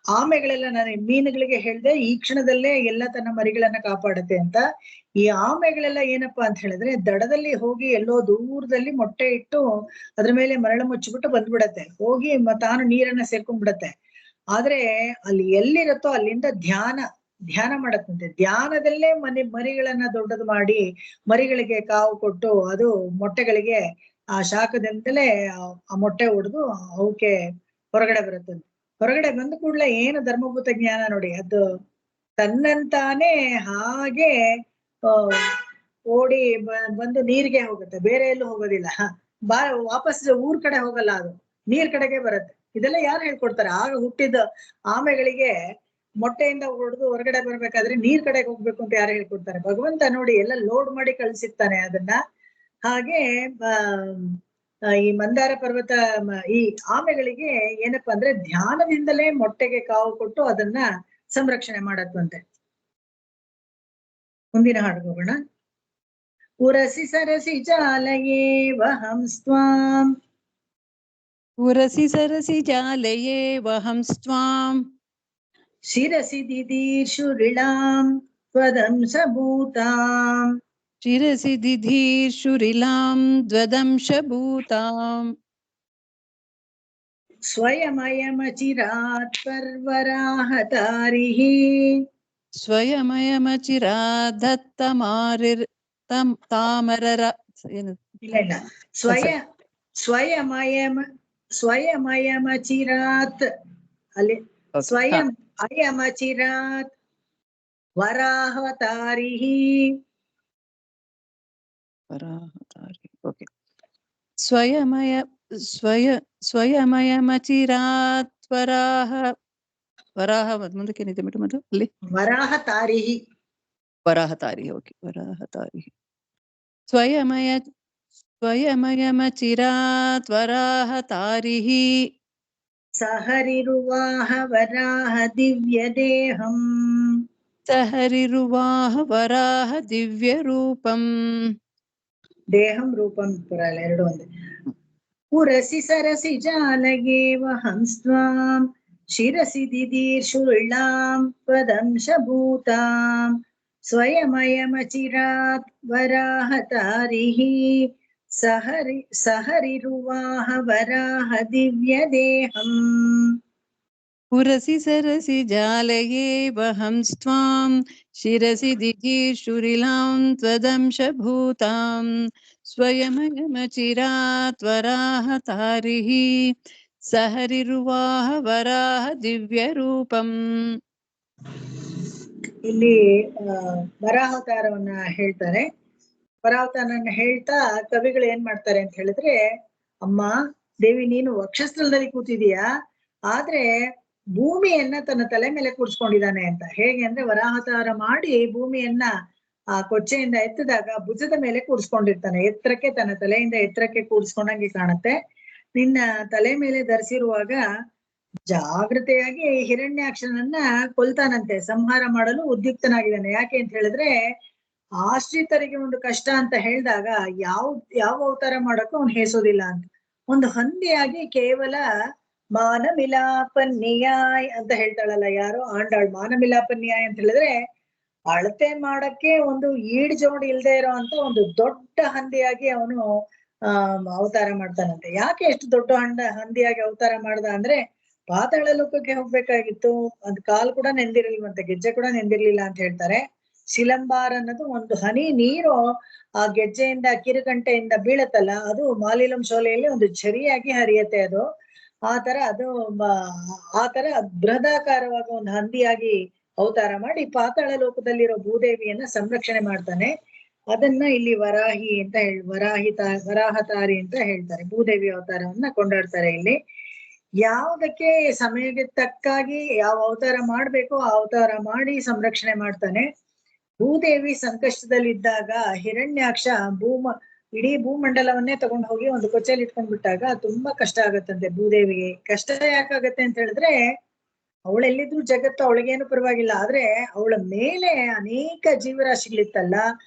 ಆಮೆಗಳೆಲ್ಲ, ನಾನು ಮೀನುಗಳಿಗೆ ಹೇಳ್ದೆ ಈ ಕ್ಷಣದಲ್ಲೇ ಎಲ್ಲ ತನ್ನ ಮರಿಗಳನ್ನ ಕಾಪಾಡುತ್ತೆ ಅಂತ. ಈ ಆಮೆಗಳೆಲ್ಲ ಏನಪ್ಪಾ ಅಂತ ಹೇಳಿದ್ರೆ, ದಡದಲ್ಲಿ ಹೋಗಿ ಎಲ್ಲೋ ದೂರದಲ್ಲಿ ಮೊಟ್ಟೆ ಇಟ್ಟು ಅದ್ರ ಮೇಲೆ ಮರಳು ಮುಚ್ಚಿಬಿಟ್ಟು ಬಂದ್ಬಿಡತ್ತೆ, ಹೋಗಿ ತಾನು ನೀರನ್ನ ಸೇರ್ಕೊಂಡ್ಬಿಡತ್ತೆ. ಆದ್ರೆ ಅಲ್ಲಿ ಎಲ್ಲಿರತ್ತೋ ಅಲ್ಲಿಂದ ಧ್ಯಾನ ಮಾಡತ್ತಂತೆ. ಧ್ಯಾನದಲ್ಲೇ ಮರಿಗಳನ್ನ ದೊಡ್ಡದು ಮಾಡಿ ಮರಿಗಳಿಗೆ ಕಾವು ಕೊಟ್ಟು ಅದು ಮೊಟ್ಟೆಗಳಿಗೆ ಆ ಶಾಖದಿಂದಲೇ ಆ ಮೊಟ್ಟೆ ಒಡೆದು ಅವಕ್ಕೆ ಹೊರಗಡೆ ಬರುತ್ತಂತೆ. ಹೊರಗಡೆ ಬಂದ ಕೂಡ್ಲೆ ಏನು ಧರ್ಮಭೂತ ಜ್ಞಾನ ನೋಡಿ, ಅದು ತನ್ನಂತಾನೆ ಹಾಗೆ ಓಡಿ ಬಂದು ನೀರಿಗೆ ಹೋಗುತ್ತೆ, ಬೇರೆ ಎಲ್ಲೂ ಹೋಗೋದಿಲ್ಲ. ವಾಪಸ್ ಊರ್ ಕಡೆ ಹೋಗಲ್ಲ, ಅದು ನೀರ್ ಕಡೆಗೆ ಬರುತ್ತೆ. ಇದೆಲ್ಲ ಯಾರು ಹೇಳ್ಕೊಡ್ತಾರೆ? ಆಗ ಹುಟ್ಟಿದ ಆಮೆಗಳಿಗೆ ಮೊಟ್ಟೆಯಿಂದ ಹೊಡೆದು ಹೊರಗಡೆ ಬರ್ಬೇಕಾದ್ರೆ ನೀರ್ ಕಡೆಗೆ ಹೋಗ್ಬೇಕು ಅಂತ ಯಾರು ಹೇಳ್ಕೊಡ್ತಾರೆ? ಭಗವಂತ ನೋಡಿ ಎಲ್ಲ ಲೋಡ್ ಮಾಡಿ ಕಳ್ಸಿರ್ತಾನೆ ಅದನ್ನ. ಹಾಗೆ ಈ ಮಂದಾರ ಪರ್ವತ ಈ ಆಮೆಗಳಿಗೆ ಏನಪ್ಪಾ ಅಂದ್ರೆ ಧ್ಯಾನದಿಂದಲೇ ಮೊಟ್ಟೆಗೆ ಕಾವು ಕೊಟ್ಟು ಅದನ್ನ ಸಂರಕ್ಷಣೆ ಮಾಡತ್ತಂತೆ. ಮುಂದಿನ ಹಾಡು ಹೋಗೋಣ. ಉರಸಿ ಸರಸಿ ಜಾಲಯೇ ವಹಂಸ್ತ್ವಾಂ, ಉರಸಿ ಸರಸಿ ಜಾಲಯೇ ವಹಂಸ್ತ್ವಾಂ, ಶಿರಸಿ ದಿದೀರ್ಷುರಿಳಾಂ ತ್ವದಂಶಭೂತಾಂ, ಶಿರಸಿ ದಿಧೀರ್ಷುರಿಲಾಂ ದ್ವದಂಶಭೂತಾಂ, ಸ್ವಯಮಯಮಚಿರಾತ್ ಪರ್ವರಾಹತಾರಿಃ, ಸ್ವಯಮಯಮಚಿರಾಧತ್ತಮಾರಿರ್ ತಾಮರರ ಏನು ಇಲ್ಲ ಸ್ವಯಮಯಮಚಿರಾತ್, ಅಲ್ಲಿ ಸ್ವಯಂ ಅಯಮಚಿರಾತ್ ವರಾಹತಾರಿಃ, ವರಾಹತಾರಿ. ಓಕೆ. ಸ್ವಯಮಯಮಚಿರಾತ್ ವರಾಹ ಮುಂದಕ್ಕೇನಿದೆ ಮೇಡಮ್ ಅದು ಅಲ್ಲಿ? ವರಾಹತಾರಿಃ. ವರಾಹತಾರಿ. ಓಕೆ, ವರಾಹತಾರಿ. ಸ್ವಯಮಯಮಚಿರಾತ್ ವರಾಹತಾರಿಃ, ಸಹರಿರುವಾಹ ವರಾಹ ದಿವ್ಯದೇಹಂ, ಸಹರಿರುವಾಹ ವರಾಹ ದಿವ್ಯರೂಪಂ, ದೇಹಂ ರೂಪಂ ಪುರಲ್ಲ ಎರಡು ಒಂದೇ. ಉರಸಿ ಸರಸಿ ಜಾಲಯೇ ವಹಂಸ್ತ್ವಾಂ, ಶಿರಸಿ ದಿದೀರ್ಷುರಿಳಾಂ ತ್ವದಂಶಭೂತಾಂ, ಸ್ವಯಮಯಮಚಿರಾತ್ ವರಾಹತಾರಿಃ, ಸಹರಿರುವಾಹ ವರಾಹ ದಿವ್ಯದೇಹಂ. ಉರಸಿ ಸರಸಿ ಜಾಲಯೇ ವಹಂಸ್ತ್ವಾಂ, ಶಿರಸಿ ದಿದೀರ್ಷುರಿಲಾಂ ತ್ವದಂಶಭೂತಾಂ, ಸ್ವಯಮಯಮಚಿರಾತ್ ವರಾಹತಾರಿಃ, ಸಹರಿರುವಾಹ ವರಾಹ ದಿವ್ಯರೂಪಂ. ಇಲ್ಲಿ ವರಾವತಾರವನ್ನ ಹೇಳ್ತಾರೆ. ವರಾವತಾರನ್ನ ಹೇಳ್ತಾ ಕವಿಗಳು ಏನ್ ಮಾಡ್ತಾರೆ ಅಂತ ಹೇಳಿದ್ರೆ, ಅಮ್ಮ ದೇವಿ ನೀನು ವಕ್ಷಸ್ಥಲದಲ್ಲಿ ಕೂತಿದೀಯಾ, ಆದ್ರೆ ಭೂಮಿಯನ್ನ ತನ್ನ ತಲೆ ಮೇಲೆ ಕೂರ್ಸ್ಕೊಂಡಿದ್ದಾನೆ ಅಂತ. ಹೇಗೆ ಅಂದ್ರೆ ವರಾವತಾರ ಮಾಡಿ ಭೂಮಿಯನ್ನ ಆ ಕೊಚ್ಚೆಯಿಂದ ಎತ್ತಿದಾಗ ಭುಜದ ಮೇಲೆ ಕೂರ್ಸ್ಕೊಂಡಿರ್ತಾನೆ, ಎತ್ತರಕ್ಕೆ ತನ್ನ ತಲೆಯಿಂದ ಎತ್ತರಕ್ಕೆ ಕೂರ್ಸ್ಕೊಂಡಂಗೆ ಕಾಣುತ್ತೆ. ನಿನ್ನ ತಲೆ ಮೇಲೆ ಧರಿಸಿರುವಾಗ ಜಾಗೃತೆಯಾಗಿ ಹಿರಣ್ಯಾಕ್ಷನನ್ನ ಕೊಲ್ತಾನಂತೆ, ಸಂಹಾರ ಮಾಡಲು ಉದ್ಯುಕ್ತನಾಗಿದ್ದಾನೆ. ಯಾಕೆ ಅಂತ ಹೇಳಿದ್ರೆ ಆಶ್ರಿತರಿಗೆ ಒಂದು ಕಷ್ಟ ಅಂತ ಹೇಳಿದಾಗ ಯಾವ ಅವತಾರ ಮಾಡಕ್ಕೂ ಅವ್ನು ಹೇಸೋದಿಲ್ಲ ಅಂತ. ಒಂದು ಹಂದಿಯಾಗಿ ಕೇವಲ ಮಾನಮಿಲಾಪನ್ಯಾಯ್ ಅಂತ ಹೇಳ್ತಾಳಲ್ಲ ಯಾರೋ ಆಂಡಾಳ್, ಮಾನಮಿಲಾಪನ್ಯಾಯ್ ಅಂತ ಹೇಳಿದ್ರೆ ಅಳತೆ ಮಾಡಕ್ಕೆ ಒಂದು ಈಡ್ ಜೋಡಿ ಇಲ್ದೇ ಇರೋ ಅಂತ ಒಂದು ದೊಡ್ಡ ಹಂದಿಯಾಗಿ ಅವನು ಅವತಾರ ಮಾಡ್ತಾನಂತೆ. ಯಾಕೆ ಎಷ್ಟು ದೊಡ್ಡ ಹಂದಿಯಾಗಿ ಅವತಾರ ಮಾಡ್ದ ಅಂದ್ರೆ, ಪಾತಾಳ ಲೋಕಕ್ಕೆ ಹೋಗ್ಬೇಕಾಗಿತ್ತು, ಅದ್ ಕಾಲ್ ಕೂಡ ನೆಂದಿರ್ಲಿಲ್ವಂತೆ, ಗೆಜ್ಜೆ ಕೂಡ ನೆಂದಿರ್ಲಿಲ್ಲ ಅಂತ ಹೇಳ್ತಾರೆ. ಶಿಲಂಬಾರ ಅನ್ನೋದು ಒಂದು ಹನಿ ನೀರು ಆ ಗೆಜ್ಜೆಯಿಂದ ಕಿರುಗಂಟೆಯಿಂದ ಬೀಳತ್ತಲ್ಲ, ಅದು ಮಾಲಿಲಂ ಶೋಲೆಯಲ್ಲಿ ಒಂದು ಝರಿಯಾಗಿ ಹರಿಯತ್ತೆ ಅದು. ಆ ತರ ಬೃಹದಾಕಾರವಾದ ಒಂದು ಹಂದಿಯಾಗಿ ಅವತಾರ ಮಾಡಿ ಪಾತಾಳ ಲೋಕದಲ್ಲಿರೋ ಭೂದೇವಿಯನ್ನ ಸಂರಕ್ಷಣೆ ಮಾಡ್ತಾನೆ. ಅದನ್ನ ಇಲ್ಲಿ ವರಾಹಿ ಅಂತ ವರಾಹತಾರಿ ಅಂತ ಹೇಳ್ತಾರೆ. ಭೂದೇವಿ ಅವತಾರವನ್ನ ಕೊಂಡಾಡ್ತಾರೆ ಇಲ್ಲಿ. ಯಾವುದಕ್ಕೆ ಸಮಯಕ್ಕೆ ತಕ್ಕಾಗಿ ಯಾವ ಅವತಾರ ಮಾಡ್ಬೇಕೋ ಆ ಅವತಾರ ಮಾಡಿ ಸಂರಕ್ಷಣೆ ಮಾಡ್ತಾನೆ. ಭೂದೇವಿ ಸಂಕಷ್ಟದಲ್ಲಿದ್ದಾಗ ಹಿರಣ್ಯಾಕ್ಷ ಇಡೀ ಭೂಮಂಡಲವನ್ನೇ ತಗೊಂಡು ಹೋಗಿ ಒಂದು ಕೊಚ್ಚೆಯಲ್ಲಿ ಇಟ್ಕೊಂಡ್ಬಿಟ್ಟಾಗ ತುಂಬಾ ಕಷ್ಟ ಆಗತ್ತಂತೆ ಭೂದೇವಿಗೆ. ಕಷ್ಟ ಯಾಕಾಗತ್ತೆ ಅಂತ ಹೇಳಿದ್ರೆ, ಅವಳೆಲ್ಲಿದ್ರು ಜಗತ್ತು ಅವಳಿಗೇನು ಪರವಾಗಿಲ್ಲ, ಆದ್ರೆ ಅವಳ ಮೇಲೆ ಅನೇಕ ಜೀವರಾಶಿಗಳಿತ್ತಲ್ಲ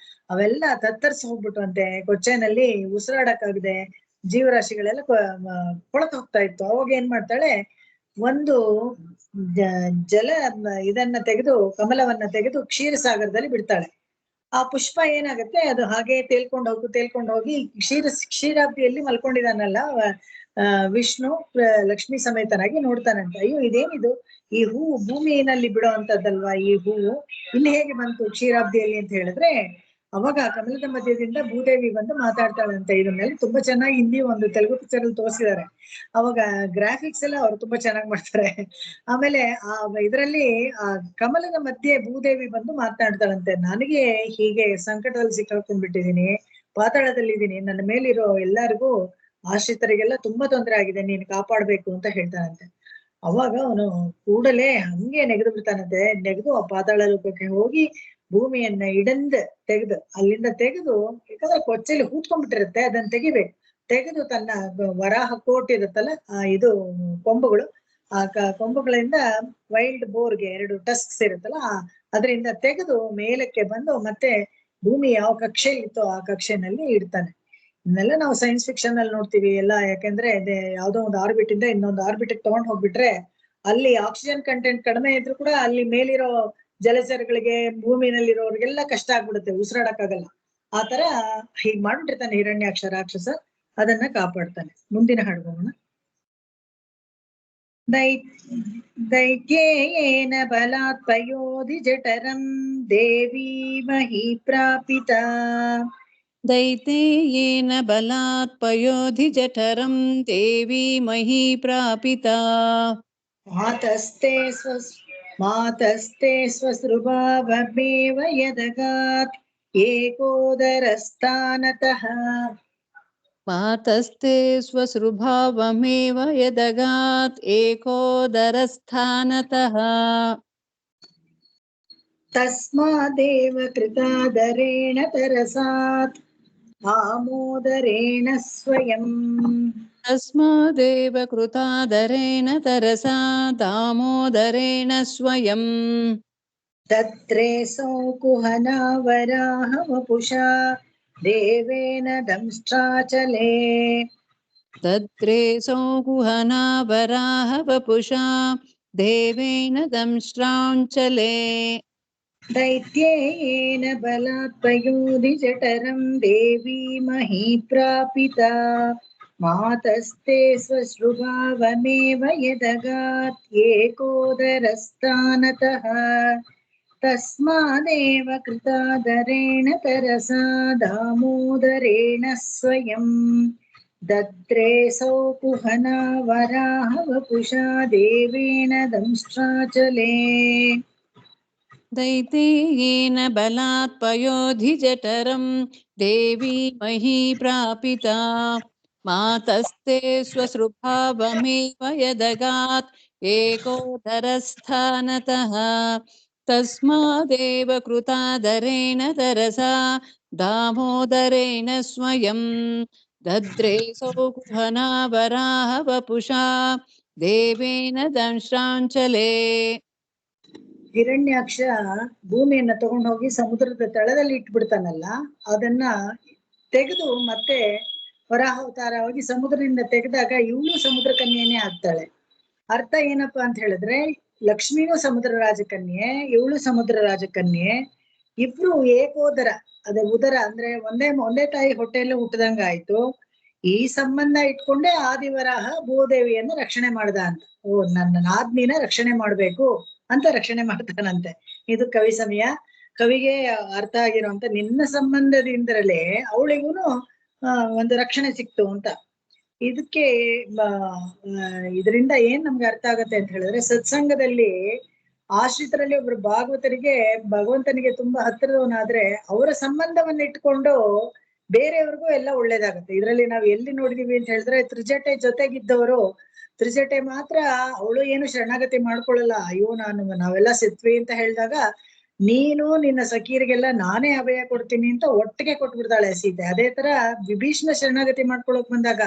ಅವೆಲ್ಲ ತತ್ತರಿಸಿ ಹೋಗ್ಬಿಟ್ಟುವಂತೆ. ಕೊಚ್ಚೆನಲ್ಲಿ ಉಸಿರಾಡಕ್ಕಾಗದೆ ಜೀವರಾಶಿಗಳೆಲ್ಲ ಕೊಳತು ಹೋಗ್ತಾ ಇತ್ತು. ಅವಾಗ ಏನ್ ಮಾಡ್ತಾಳೆ, ಒಂದು ಜಲ ಇದನ್ನ ತೆಗೆದು ಕಮಲವನ್ನ ತೆಗೆದು ಕ್ಷೀರಸಾಗರದಲ್ಲಿ ಬಿಡ್ತಾಳೆ. ಆ ಪುಷ್ಪ ಏನಾಗತ್ತೆ, ಅದು ಹಾಗೆ ತೇಲ್ಕೊಂಡು ಹೋಗಿ ಕ್ಷೀರಾಬ್ದಿಯಲ್ಲಿ ಮಲ್ಕೊಂಡಿದಾನಲ್ಲ ವಿಷ್ಣು ಲಕ್ಷ್ಮೀ ಸಮೇತನಾಗಿ ನೋಡ್ತಾನಂತ. ಅಯ್ಯೋ ಇದೇನಿದು, ಈ ಹೂವು ಭೂಮಿಯಲ್ಲಿ ಬಿಡೋ ಅಂತದ್ದಲ್ವಾ, ಈ ಹೂವು ಇಲ್ಲಿ ಹೇಗೆ ಬಂತು ಕ್ಷೀರಾಬ್ದಿಯಲ್ಲಿ ಅಂತ ಹೇಳಿದ್ರೆ, ಅವಾಗ ಕಮಲದ ಮಧ್ಯದಿಂದ ಭೂದೇವಿ ಬಂದು ಮಾತಾಡ್ತಾಳಂತೆ. ಇದನ್ನೆಲ್ಲ ತುಂಬಾ ಚೆನ್ನಾಗಿ ಹಿಂದಿ ಒಂದು ತೆಲುಗು ಪಿಕ್ಚರ್ ಅಲ್ಲಿ ತೋರಿಸಿದ್ದಾರೆ. ಅವಾಗ ಗ್ರಾಫಿಕ್ಸ್ ಎಲ್ಲ ಅವ್ರು ತುಂಬಾ ಚೆನ್ನಾಗಿ ಮಾಡ್ತಾರೆ. ಆಮೇಲೆ ಇದರಲ್ಲಿ ಆ ಕಮಲದ ಮಧ್ಯೆ ಭೂದೇವಿ ಬಂದು ಮಾತನಾಡ್ತಾಳಂತೆ, ನನಗೆ ಹೀಗೆ ಸಂಕಟದಲ್ಲಿ ಸಿಕ್ಕಾಕೊಂಡ್ಬಿಟ್ಟಿದೀನಿ, ಪಾತಾಳದಲ್ಲಿದ್ದೀನಿ, ನನ್ನ ಮೇಲಿರೋ ಎಲ್ಲರಿಗೂ ಆಶ್ರಿತರಿಗೆಲ್ಲ ತುಂಬಾ ತೊಂದರೆ ಆಗಿದೆ, ನೀನು ಕಾಪಾಡ್ಬೇಕು ಅಂತ ಹೇಳ್ತಾನಂತೆ. ಅವಾಗ ಅವನು ಕೂಡಲೇ ಹಂಗೆ ನೆಗೆದು ಬಿಡ್ತಾನಂತೆ. ನೆಗೆದು ಆ ಪಾತಾಳ ಲೋಕಕ್ಕೆ ಹೋಗಿ ಭೂಮಿಯನ್ನ ಅಲ್ಲಿಂದ ತೆಗೆದು, ಯಾಕಂದ್ರೆ ಕೊಚ್ಚೆಲಿ ಹೂತ್ಕೊಂಡ್ಬಿಟ್ಟಿರುತ್ತೆ, ಅದನ್ನ ತೆಗೆದು ತನ್ನ ವರಾಹ ಕೋಟ್ ಇರುತ್ತಲ್ಲ ಇದು ಕೊಂಬುಗಳು, ಆ ಕೊಂಬುಗಳಿಂದ ವೈಲ್ಡ್ ಬೋರ್ಗೆ 2 ಟಸ್ಕ್ಸ್ ಇರುತ್ತಲ್ಲ ಅದರಿಂದ ತೆಗೆದು ಮೇಲಕ್ಕೆ ಬಂದು ಮತ್ತೆ ಭೂಮಿ ಯಾವ ಕಕ್ಷೆಯಲ್ಲಿ ಇತ್ತೋ ಆ ಕಕ್ಷೆನಲ್ಲಿ ಇಡ್ತಾನೆ. ಇದನ್ನೆಲ್ಲ ನಾವು ಸೈನ್ಸ್ ಫಿಕ್ಷನ್ ಅಲ್ಲಿ ನೋಡ್ತೀವಿ ಎಲ್ಲ. ಯಾಕಂದ್ರೆ ಯಾವ್ದೋ ಒಂದು ಆರ್ಬಿಟ್ ಇಂದ ಇನ್ನೊಂದು ಆರ್ಬಿಟ್ ತಗೊಂಡ್ ಹೋಗ್ಬಿಟ್ರೆ ಅಲ್ಲಿ ಆಕ್ಸಿಜನ್ ಕಂಟೆಂಟ್ ಕಡಿಮೆ ಇದ್ರು ಕೂಡ ಅಲ್ಲಿ ಮೇಲಿರೋ ಜಲಚರಗಳಿಗೆ ಭೂಮಿನಲ್ಲಿರೋರ್ಗೆಲ್ಲ ಕಷ್ಟ ಆಗ್ಬಿಡುತ್ತೆ, ಉಸಿರಾಡಕ್ಕಾಗಲ್ಲ. ಆ ತರ ಹೀಗ್ ಮಾಡ್ಬಿಟ್ಟಿರ್ತಾನೆ ಹಿರಣ್ಯಾಕ್ಷ ರಾಕ್ಷಸ, ಅದನ್ನ ಕಾಪಾಡ್ತಾನೆ. ಮುಂದಿನ ಹಾಡ್ಬೋಣ. ದೈತ್ಯೇನ ಬಲಾತ್ ಪಯೋಧಿ ಜಠರಂ ದೇವಿ ಮಹಿ ಪ್ರಾಪಿತ. दैतेयेन बलात् पयोधि जठरं देवी मही प्रापिता. मातस्ते स्वसृभावमेव यदगात् एकोदरस्थानतः. मातस्ते स्वसृभावमेव यदगात् एकोदरस्थानतः. तस्मादेव कृतादरेण तरसात् आमोदरेण स्वयं. तस्मादेव कृतादरेण तरसा दामोदरेण स्वयं. तत्रेऽसौ कुहना वराह वपुषा देवेन दंष्ट्राचले. तत्रेऽसौ कुहना वराह वपुषा देवेन दंष्ट्राञ्चले. दैत्येन बलात् पयोधि जठरं देवी मही प्रापिता. मातस्ते स्वसृभावमेव यदगात् एकोदरस्थानतः. तस्मादेव कृतादरेण तरसा दामोदरेण स्वयं. दद्रेऽसौ कुहना वराह वपुषा देवेन दंष्ट्राचले. दैतेयेन बलात् पयोधि जठरं देवी मही प्रापिता. मातस्ते स्वसृभावमेव यदगात् एकोदरस्थानतः. तस्मादेव कृतादरेण तरसा दामोदरेण स्वयं. दद्रेऽसौ कुहना वराह वपुषा देवेन दंष्ट्राञ्चले. ಹಿರಣ್ಯಾಕ್ಷ ಭೂಮಿಯನ್ನ ತಗೊಂಡು ಹೋಗಿ ಸಮುದ್ರದ ತಳದಲ್ಲಿ ಇಟ್ಬಿಡ್ತಾನಲ್ಲ, ಅದನ್ನ ತೆಗೆದು ಮತ್ತೆ ವರಾಹಾವತಾರವಾಗಿ ಸಮುದ್ರದಿಂದ ತೆಗೆದಾಗ ಇವಳು ಸಮುದ್ರ ಕನ್ಯೆನೇ ಆಗ್ತಾಳೆ. ಅರ್ಥ ಏನಪ್ಪಾ ಅಂತ ಹೇಳಿದ್ರೆ, ಲಕ್ಷ್ಮೀನೂ ಸಮುದ್ರ ರಾಜಕನ್ಯೆ, ಇವಳು ಸಮುದ್ರ ರಾಜಕನ್ಯೆ, ಇಬ್ರು ಏಕೋದರ, ಅದೇ ಉದರ ಅಂದ್ರೆ ಒಂದೇ ತಾಯಿ ಹೊಟ್ಟೆಯಲ್ಲೇ ಹುಟ್ಟದಂಗ ಆಯ್ತು. ಈ ಸಂಬಂಧ ಇಟ್ಕೊಂಡೆ ಆದಿವರಾಹ ಭೂದೇವಿಯನ್ನ ರಕ್ಷಣೆ ಮಾಡ್ದ ಅಂತ. ನನ್ನ ನಾದ್ನಿನ ರಕ್ಷಣೆ ಮಾಡ್ಬೇಕು ಅಂತ ರಕ್ಷಣೆ ಮಾಡ್ತಾನಂತೆ. ಇದು ಕವಿ ಸಮಯ. ಕವಿಗೆ ಅರ್ಥ ಆಗಿರುವಂತ ನಿನ್ನ ಸಂಬಂಧದಿಂದಲೇ ಅವಳಿಗೂನು ಒಂದು ರಕ್ಷಣೆ ಸಿಕ್ತು ಅಂತ. ಇದಕ್ಕೆ ಇದರಿಂದ ಏನ್ ನಮ್ಗೆ ಅರ್ಥ ಆಗತ್ತೆ ಅಂತ ಹೇಳಿದ್ರೆ, ಸತ್ಸಂಗದಲ್ಲಿ ಆಶ್ರಿತರಲ್ಲಿ ಒಬ್ರು ಭಾಗವತರಿಗೆ ಭಗವಂತನಿಗೆ ತುಂಬಾ ಹತ್ತಿರದವನಾದ್ರೆ ಅವರ ಸಂಬಂಧವನ್ನ ಇಟ್ಕೊಂಡು ಬೇರೆಯವ್ರಿಗೂ ಎಲ್ಲ ಒಳ್ಳೇದಾಗತ್ತೆ. ಇದರಲ್ಲಿ ನಾವ್ ಎಲ್ಲಿ ನೋಡಿದೀವಿ ಅಂತ ಹೇಳಿದ್ರೆ, ತ್ರಿಜಟೆ ಜೊತೆಗಿದ್ದವರು, ತ್ರಿಜಟೆ ಮಾತ್ರ ಅವಳು ಏನು ಶರಣಾಗತಿ ಮಾಡ್ಕೊಳ್ಳಲ್ಲ. ಅಯ್ಯೋ ನಾವೆಲ್ಲ ಸತ್ವಿ ಅಂತ ಹೇಳಿದಾಗ ನೀನು ನಿನ್ನ ಸಖೀರಿಗೆಲ್ಲ ನಾನೇ ಅಭಯ ಕೊಡ್ತೀನಿ ಅಂತ ಒಟ್ಟಿಗೆ ಕೊಟ್ಬಿಡ್ತಾಳೆ ಸೀತೆ. ಅದೇ ತರ ವಿಭೀಷಣ ಶರಣಾಗತಿ ಮಾಡ್ಕೊಳಕ್ ಬಂದಾಗ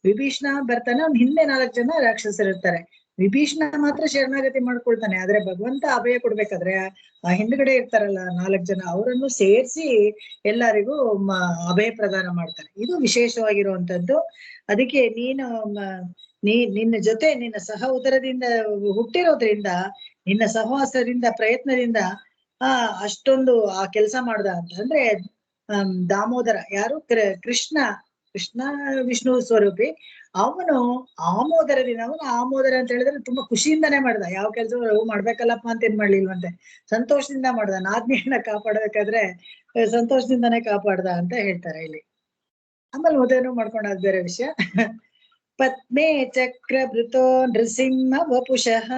ವಿಭೀಷಣ ಬರ್ತಾನೆ, ಅವ್ನ ಹಿಂದೆ 4 ಜನ ರಾಕ್ಷಸರಿರ್ತಾರೆ. ವಿಭೀಷಣ ಮಾತ್ರ ಶರಣಾಗತಿ ಮಾಡ್ಕೊಳ್ತಾನೆ. ಆದ್ರೆ ಭಗವಂತ ಅಭಯ ಕೊಡ್ಬೇಕಾದ್ರೆ ಆ ಹಿಂದ್ಗಡೆ ಇರ್ತಾರಲ್ಲ 4 ಜನ, ಅವರನ್ನು ಸೇರಿಸಿ ಎಲ್ಲರಿಗೂ ಅಭಯ ಪ್ರದಾನ ಮಾಡ್ತಾರೆ. ಇದು ವಿಶೇಷವಾಗಿರುವಂತದ್ದು. ಅದಕ್ಕೆ ನಿನ್ನ ಜೊತೆ ನಿನ್ನ ಸಹ ಉದರದಿಂದ ಹುಟ್ಟಿರೋದ್ರಿಂದ, ನಿನ್ನ ಸಹವಾಸದಿಂದ ಪ್ರಯತ್ನದಿಂದ ಅಷ್ಟೊಂದು ಆ ಕೆಲಸ ಮಾಡ್ದ ಅಂತ ಅಂದ್ರೆ ದಾಮೋದರ ಯಾರು ಕೃಷ್ಣ ವಿಷ್ಣು ಸ್ವರೂಪಿ, ಅವನು ಆಮೋದರ ಅಂತ ಹೇಳಿದ್ರೆ ತುಂಬಾ ಖುಷಿಯಿಂದಾನೇ ಮಾಡ್ದ. ಯಾವ ಕೆಲಸ ಮಾಡ್ಬೇಕಲ್ಲಪ್ಪ ಅಂತ ಏನ್ ಮಾಡ್ಲಿಲ್ವಂತೆ, ಸಂತೋಷದಿಂದ ಮಾಡ್ದ. ನಾದ್ನಿಯನ್ನ ಕಾಪಾಡ್ಬೇಕಾದ್ರೆ ಸಂತೋಷದಿಂದಾನೇ ಕಾಪಾಡ್ದ ಅಂತ ಹೇಳ್ತಾರೆ ಇಲ್ಲಿ. ಆಮೇಲೆ ಮದುವೆನೂ ಮಾಡ್ಕೊಂಡಾದ್ ಬೇರೆ ವಿಷಯ. ಪದ್ಮೇ ಚಕ್ರಭೃತೋ ನೃಸಿಂಹ ವಪುಷಃ,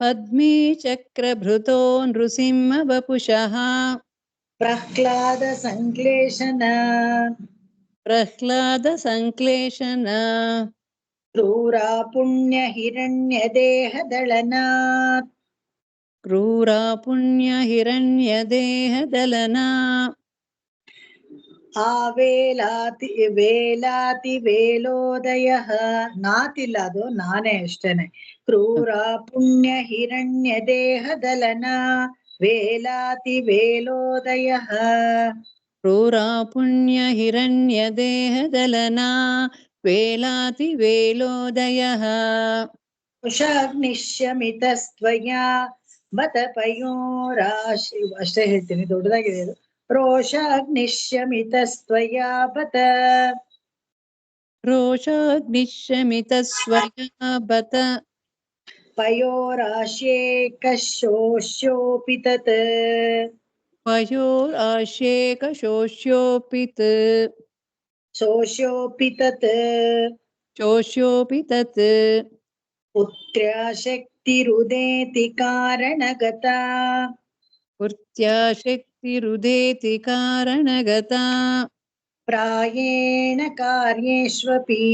ಪದ್ಮೇ ಚಕ್ರಭೃತೋ ನೃಸಿಂಹ ವಪುಷಃ, ಪ್ರಹ್ಲಾದ ಸಂಕ್ಲೇಶನ ಕ್ರೂರ ಪುಣ್ಯ ಹಿರಣ್ಯ ದೇಹದಳನಾತ್, ವೇಲಾತಿ ವೇಲೋದಯ, ನಾತಿಲ್ಲ, ಅದು ನಾನೇ ಅಷ್ಟೇನೆ. ಕ್ರೂರ ಪುಣ್ಯ ಹಿರಣ್ಯ ದೇಹದಲನ ವೇಲಾತಿ ವೇಲೋದಯ, ರೋಷಾಗ್ನಿಶ್ಯಮಿತಸ್ತ್ವಯಾ ಬತ ಪಯೋರಾಶಿ, ಅಷ್ಟೇ ಹೇಳ್ತೀನಿ, ದೊಡ್ಡದಾಗಿದೆ ಇದು. ರೋಷಾಗ್ನಿಶ್ಯಮಿತಸ್ತ್ವಯಾ ಬತ ಪಯೋರಾಶ್ಯೇಕಶೋಷ್ಯೋಪಿ ತತ್, ಶೋಷ್ಯೋಪಿ ತತ್ ಪುತ್ರ್ಯಾ ಶಕ್ತಿರುದೇತಿ ಕಾರಣಗತಾ, ಪ್ರಾಯೇಣ ಕಾರ್ಯೇಷ್ವಪಿ,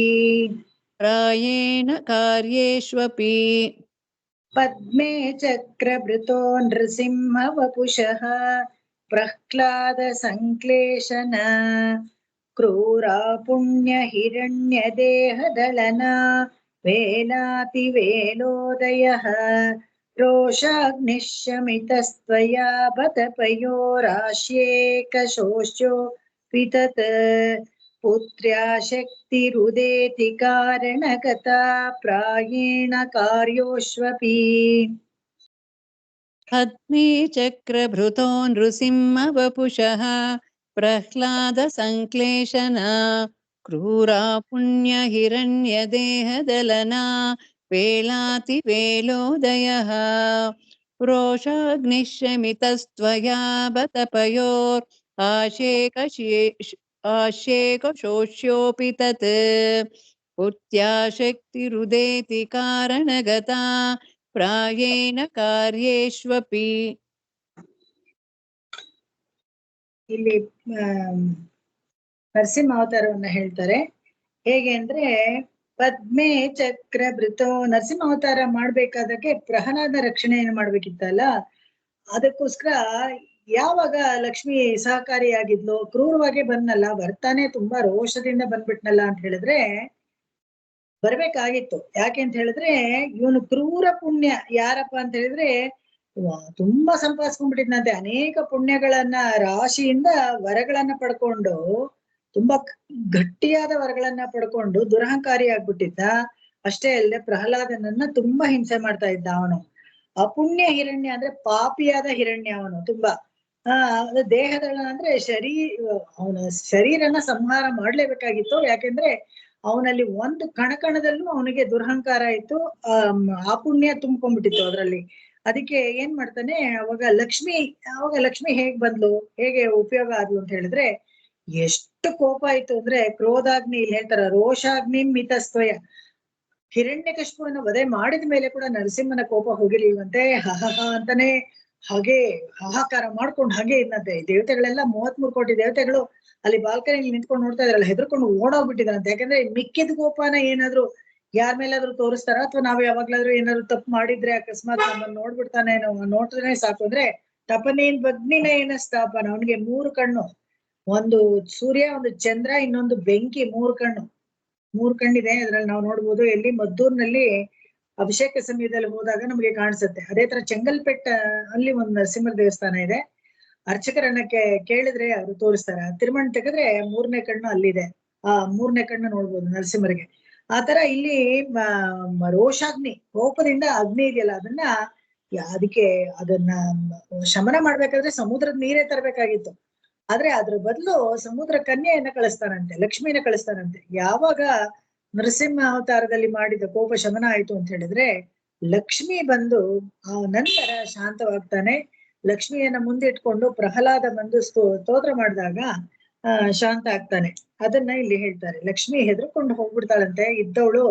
ಪದ್ಮೇ ಚಕ್ರಭೃತೋ ನೃಸಿಂಹ ವಪುಷಃ, ಪ್ರಹ್ಲಾದ ಸಂಕ್ಲೇಶನ ಕ್ರೂರ ಪುಣ್ಯ ಹಿರಣ್ಯ ದೇಹದಳನ ವೇಲಾತಿ ವೇಲೋದಯ, ರೋಷಾಗ್ನಿಶ್ಯಮಿತಸ್ತ್ವಯಾ ಬತ ಪಯೋರಾಶ್ಯೇಕಶೋಷ್ಯೋಪಿ ತತ್, ಪುತ್ರ್ಯಾ ಶಕ್ತಿರುದೇತಿ ಕಾರಣಗತಾ, ಪ್ರಾಯೇಣ ಕಾರ್ಯೋಷ್ವಪಿ. ಪದ್ಮೇ ಚಕ್ರಭೃತೋ ನೃಸಿಂಹ ವಪುಷಃ, ಪ್ರಹ್ಲಾದ ಸಂಕ್ಲೇಶನ ಕ್ರೂರ ಪುಣ್ಯ ಹಿರಣ್ಯ ದೇಹದಲನ ವೇಲಾತಿ ವೇಲೋದಯ, ರೋಷಾಗ್ನಿಶ್ಯಮಿತಸ್ತ್ವಯಾ ಬತ ಪಯೋರ್ ಆಶೇಕಶೋಷ್ಯೋಪಿ ತತ್, ಪುತ್ರ್ಯಾ ಶಕ್ತಿರುದೇತಿ ಕಾರಣಗತಾ, ಪ್ರಾಯೇಣ ಕಾರ್ಯೇಷ್ವಪಿ. ಇಲ್ಲಿ ನರಸಿಂಹ ಅವತಾರವನ್ನ ಹೇಳ್ತಾರೆ. ಹೇಗೆ ಅಂದ್ರೆ, ಪದ್ಮೆ ಚಕ್ರಭೃತೋ, ನರಸಿಂಹ ಅವತಾರ ಮಾಡ್ಬೇಕಾದಕ್ಕೆ ಪ್ರಹ್ಲಾದ ರಕ್ಷಣೆಯನ್ನು ಮಾಡ್ಬೇಕಿತ್ತಲ್ಲ, ಅದಕ್ಕೋಸ್ಕರ ಯಾವಾಗ ಲಕ್ಷ್ಮಿ ಸಹಕಾರಿಯಾಗಿದ್ಲು, ಕ್ರೂರವಾಗಿ ಬಂದ್ನಲ್ಲ, ಬರ್ತಾನೆ ತುಂಬಾ ರೋಷದಿಂದ ಬಂದ್ಬಿಟ್ನಲ್ಲ ಅಂತ ಹೇಳಿದ್ರೆ ಬರ್ಬೇಕಾಗಿತ್ತು. ಯಾಕೆ ಅಂತ ಹೇಳಿದ್ರೆ ಇವನು ಕ್ರೂರ ಪುಣ್ಯ ಯಾರಪ್ಪ ಅಂತ ಹೇಳಿದ್ರೆ ತುಂಬಾ ಸಂಪಾದಿಸ್ಕೊಂಡ್ಬಿಟ್ಟಿದ್ನಂತೆ. ಅನೇಕ ಪುಣ್ಯಗಳನ್ನ ರಾಶಿಯಿಂದ ವರಗಳನ್ನ ಪಡ್ಕೊಂಡು, ತುಂಬಾ ಗಟ್ಟಿಯಾದ ವರಗಳನ್ನ ಪಡ್ಕೊಂಡು ದುರಹಂಕಾರಿ ಆಗ್ಬಿಟ್ಟಿದ್ದ. ಅಷ್ಟೇ ಅಲ್ಲದೆ ಪ್ರಹ್ಲಾದನನ್ನ ತುಂಬಾ ಹಿಂಸೆ ಮಾಡ್ತಾ ಇದ್ದ ಅವನು. ಅಪುಣ್ಯ ಹಿರಣ್ಯ ಅಂದ್ರೆ ಪಾಪಿಯಾದ ಹಿರಣ್ಯ ಅವನು. ತುಂಬಾ ದೇಹದಳ ಅಂದ್ರೆ ಅವನ ಶರೀರನ ಸಂಹಾರ ಮಾಡ್ಲೇಬೇಕಾಗಿತ್ತು. ಯಾಕೆಂದ್ರೆ ಅವನಲ್ಲಿ ಒಂದು ಕಣಕಣದಲ್ಲೂ ಅವನಿಗೆ ದುರಹಂಕಾರ ಇತ್ತು, ಅಪುಣ್ಯ ತುಂಬ್ಕೊಂಡ್ಬಿಟ್ಟಿತ್ತು ಅದರಲ್ಲಿ. ಅದಕ್ಕೆ ಏನ್ ಮಾಡ್ತಾನೆ ಅವಾಗ ಲಕ್ಷ್ಮಿ ಹೇಗ್ ಬಂದ್ಲು, ಹೇಗೆ ಉಪಯೋಗ ಆದ್ಲು ಅಂತ ಹೇಳಿದ್ರೆ, ಎಷ್ಟು ಕೋಪ ಆಯ್ತು ಅಂದ್ರೆ ಕ್ರೋಧಾಗ್ನಿ, ಇಲ್ಲಿ ಹೇಳ್ತಾರ ರೋಷಾಗ್ನಿ ಮಿತಸ್ತ್ವಯ. ಹಿರಣ್ಯಕಶಿಪುವನ್ನ ವಧೆ ಮಾಡಿದ ಮೇಲೆ ಕೂಡ ನರಸಿಂಹನ ಕೋಪ ಹೋಗಿರ್ಲಿಲ್ವಂತೆ. ಹಹ ಅಂತಾನೆ ಹಾಗೆ ಹಾಹಾಕಾರ ಮಾಡ್ಕೊಂಡು ಹಾಗೆ ಇದ್ನಂತೆ. ದೇವತೆಗಳೆಲ್ಲ 33 ಕೋಟಿ ದೇವತೆಗಳು ಅಲ್ಲಿ ಬಾಲ್ಕನಿಲಿ ನಿಂತ್ಕೊಂಡು ನೋಡ್ತಾ ಇದ್ರಲ್ಲ, ಹೆದರ್ಕೊಂಡು ಓಡೋಗ್ಬಿಟ್ಟಿದ್ರಂತೆ. ಯಾಕಂದ್ರೆ ಮಿಕ್ಕಿದ ಕೋಪನ ಏನಾದ್ರು ಯಾರ ಮೇಲಾದ್ರೂ ತೋರಿಸ್ತಾರ, ಅಥವಾ ನಾವ್ ಯಾವಾಗ್ಲಾದ್ರೂ ಏನಾದ್ರು ತಪ್ಪು ಮಾಡಿದ್ರೆ ಅಕಸ್ಮಾತ್ ನಮ್ಮನ್ನ ನೋಡ್ಬಿಡ್ತಾನೆ, ನೋಡಿದ್ರೆ ಸಾಕು ಅಂದ್ರೆ ತಪನೇನ್ ಬಗ್ನಿನ ಏನ ಸ್ಥಾಪನ. ಅವನಿಗೆ 3 ಕಣ್ಣು, ಒಂದು ಸೂರ್ಯ, ಒಂದು ಚಂದ್ರ, ಇನ್ನೊಂದು ಬೆಂಕಿ, 3 ಕಣ್ಣಿದೆ. ಅದ್ರಲ್ಲಿ ನಾವು ನೋಡ್ಬೋದು. ಎಲ್ಲಿ ಮದ್ದೂರ್ನಲ್ಲಿ ಅಭಿಷೇಕ ಸಮಯದಲ್ಲಿ ಹೋದಾಗ ನಮಗೆ ಕಾಣಿಸುತ್ತೆ. ಅದೇ ತರ ಚೆಂಗಲ್ಪೆಟ್ಟ ಅಲ್ಲಿ ಒಂದು ನರಸಿಂಹ ದೇವಸ್ಥಾನ ಇದೆ. ಅರ್ಚಕರನ್ನ ಕೇಳಿದ್ರೆ ಅವರು ತೋರಿಸ್ತಾರೆ. ತಿರುಮಣ ತೆಗೆದ್ರೆ 3ನೇ ಕಣ್ಣು ಅಲ್ಲಿದೆ. ಆ 3ನೇ ಕಣ್ಣು ನೋಡ್ಬೋದು ನರಸಿಂಹರಿಗೆ. ಆತರ ಇಲ್ಲಿ ರೋಷಾಗ್ನಿ, ಕೋಪದಿಂದ ಅಗ್ನಿ ಇದೆಯಲ್ಲ, ಅದನ್ನ ಶಮನ ಮಾಡ್ಬೇಕಾದ್ರೆ ಸಮುದ್ರದ ನೀರೇ ತರಬೇಕಾಗಿತ್ತು. ಆದ್ರೆ ಅದ್ರ ಬದಲು ಸಮುದ್ರ ಕನ್ಯೆಯನ್ನ ಕಳಿಸ್ತಾನಂತೆ, ಲಕ್ಷ್ಮಿನ ಕಳಿಸ್ತಾನಂತೆ. ಯಾವಾಗ ನರಸಿಂಹ ಅವತಾರದಲ್ಲಿ ಮಾಡಿದ ಕೋಪ ಶಮನ ಆಯ್ತು ಅಂತ ಹೇಳಿದ್ರೆ, ಲಕ್ಷ್ಮಿ ಬಂದು ಆ ನಂತರ ಶಾಂತವಾಗ್ತಾನೆ. ಲಕ್ಷ್ಮಿಯನ್ನ ಮುಂದೆ ಇಟ್ಕೊಂಡು ಪ್ರಹ್ಲಾದ ಬಂದು ಸ್ತೋತ್ರ ಮಾಡಿದಾಗ ಶಾಂತ ಆಗ್ತಾನೆ. ಅದನ್ನ ಇಲ್ಲಿ ಹೇಳ್ತಾರೆ. ಲಕ್ಷ್ಮಿ ಹೆದರ್ಕೊಂಡು ಹೋಗ್ಬಿಡ್ತಾಳಂತೆ. ಇದ್ದವಳು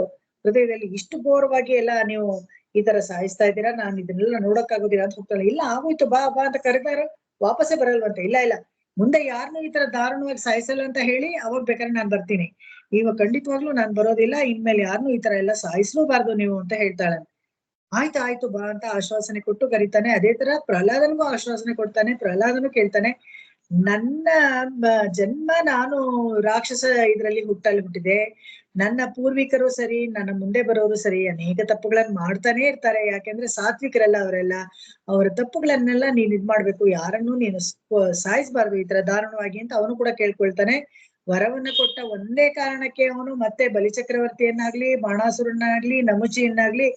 ಹೃದಯದಲ್ಲಿ, ಇಷ್ಟು ಘೋರವಾಗಿ ಎಲ್ಲ ನೀವು ಈ ತರ ಸಾಯಿಸ್ತಾ ಇದ್ದೀರಾ, ನಾನು ಇದನ್ನೆಲ್ಲ ನೋಡಕ್ಕಾಗೋದಿಲ್ಲ ಅಂತ ಹೋಗ್ತಾಳೆ. ಇಲ್ಲ ಆಗೋಯ್ತು, ಬಾ ಬಾ ಅಂತ ಕರೆದಾರ, ವಾಪಸ್ಸೇ ಬರಲ್ವಂತೆ. ಇಲ್ಲ ಮುಂದೆ ಯಾರನ್ನೂ ಈ ತರ ದಾರುಣವಾಗಿ ಸಾಯಿಸಲ್ಲ ಅಂತ ಹೇಳಿ ಅವಾಗ ಬೇಕಾದ್ರೆ ನಾನ್ ಬರ್ತೀನಿ, ಇವಾಗ ಖಂಡಿತವಾಗ್ಲೂ ನಾನ್ ಬರೋದಿಲ್ಲ, ಇನ್ಮೇಲೆ ಯಾರನ್ನೂ ಈ ತರ ಎಲ್ಲ ಸಾಯಿಸ್ಲೂಬಾರ್ದು ನೀವು ಅಂತ ಹೇಳ್ತಾಳೆ. ಆಯ್ತು ಬಾ ಅಂತ ಆಶ್ವಾಸನೆ ಕೊಟ್ಟು ಕರೀತಾನೆ. ಅದೇ ತರ ಪ್ರಹ್ಲಾದನಿಗೂ ಆಶ್ವಾಸನೆ ಕೊಡ್ತಾನೆ. ಪ್ರಹ್ಲಾದನು ಕೇಳ್ತಾನೆ, ನನ್ನ ಜನ್ಮ ನಾನು ರಾಕ್ಷಸ ಇದ್ರಲ್ಲಿ ಹುಟ್ಟಿದೆ. ನನ್ನ ಪೂರ್ವಿಕರು ಸರಿ, ನನ್ನ ಮುಂದೆ ಬರೋರು ಸರಿ, ಅನೇಕ ತಪ್ಪುಗಳನ್ನ ಮಾಡ್ತಾನೆ ಇರ್ತಾರೆ. ಯಾಕೆಂದ್ರೆ ಸಾತ್ವಿಕರಲ್ಲ ಅವರೆಲ್ಲ. ಅವರ ತಪ್ಪುಗಳನ್ನೆಲ್ಲ ನೀನ್ ಇದ್ ಮಾಡ್ಬೇಕು, ಯಾರನ್ನೂ ನೀನು ಸಾಯಿಸ್ಬಾರ್ದು ಈ ತರ ದಾರುಣವಾಗಿ ಅಂತ ಅವನು ಕೂಡ ಕೇಳ್ಕೊಳ್ತಾನೆ. ವರವನ್ನ ಕೊಟ್ಟ ಒಂದೇ ಕಾರಣಕ್ಕೆ ಅವನು ಮತ್ತೆ ಬಲಿಚಕ್ರವರ್ತಿಯನ್ನಾಗ್ಲಿ, ಬಾಣಾಸುರನ್ನಾಗ್ಲಿ, ನಮುಚಿಯನ್ನಾಗ್ಲಿ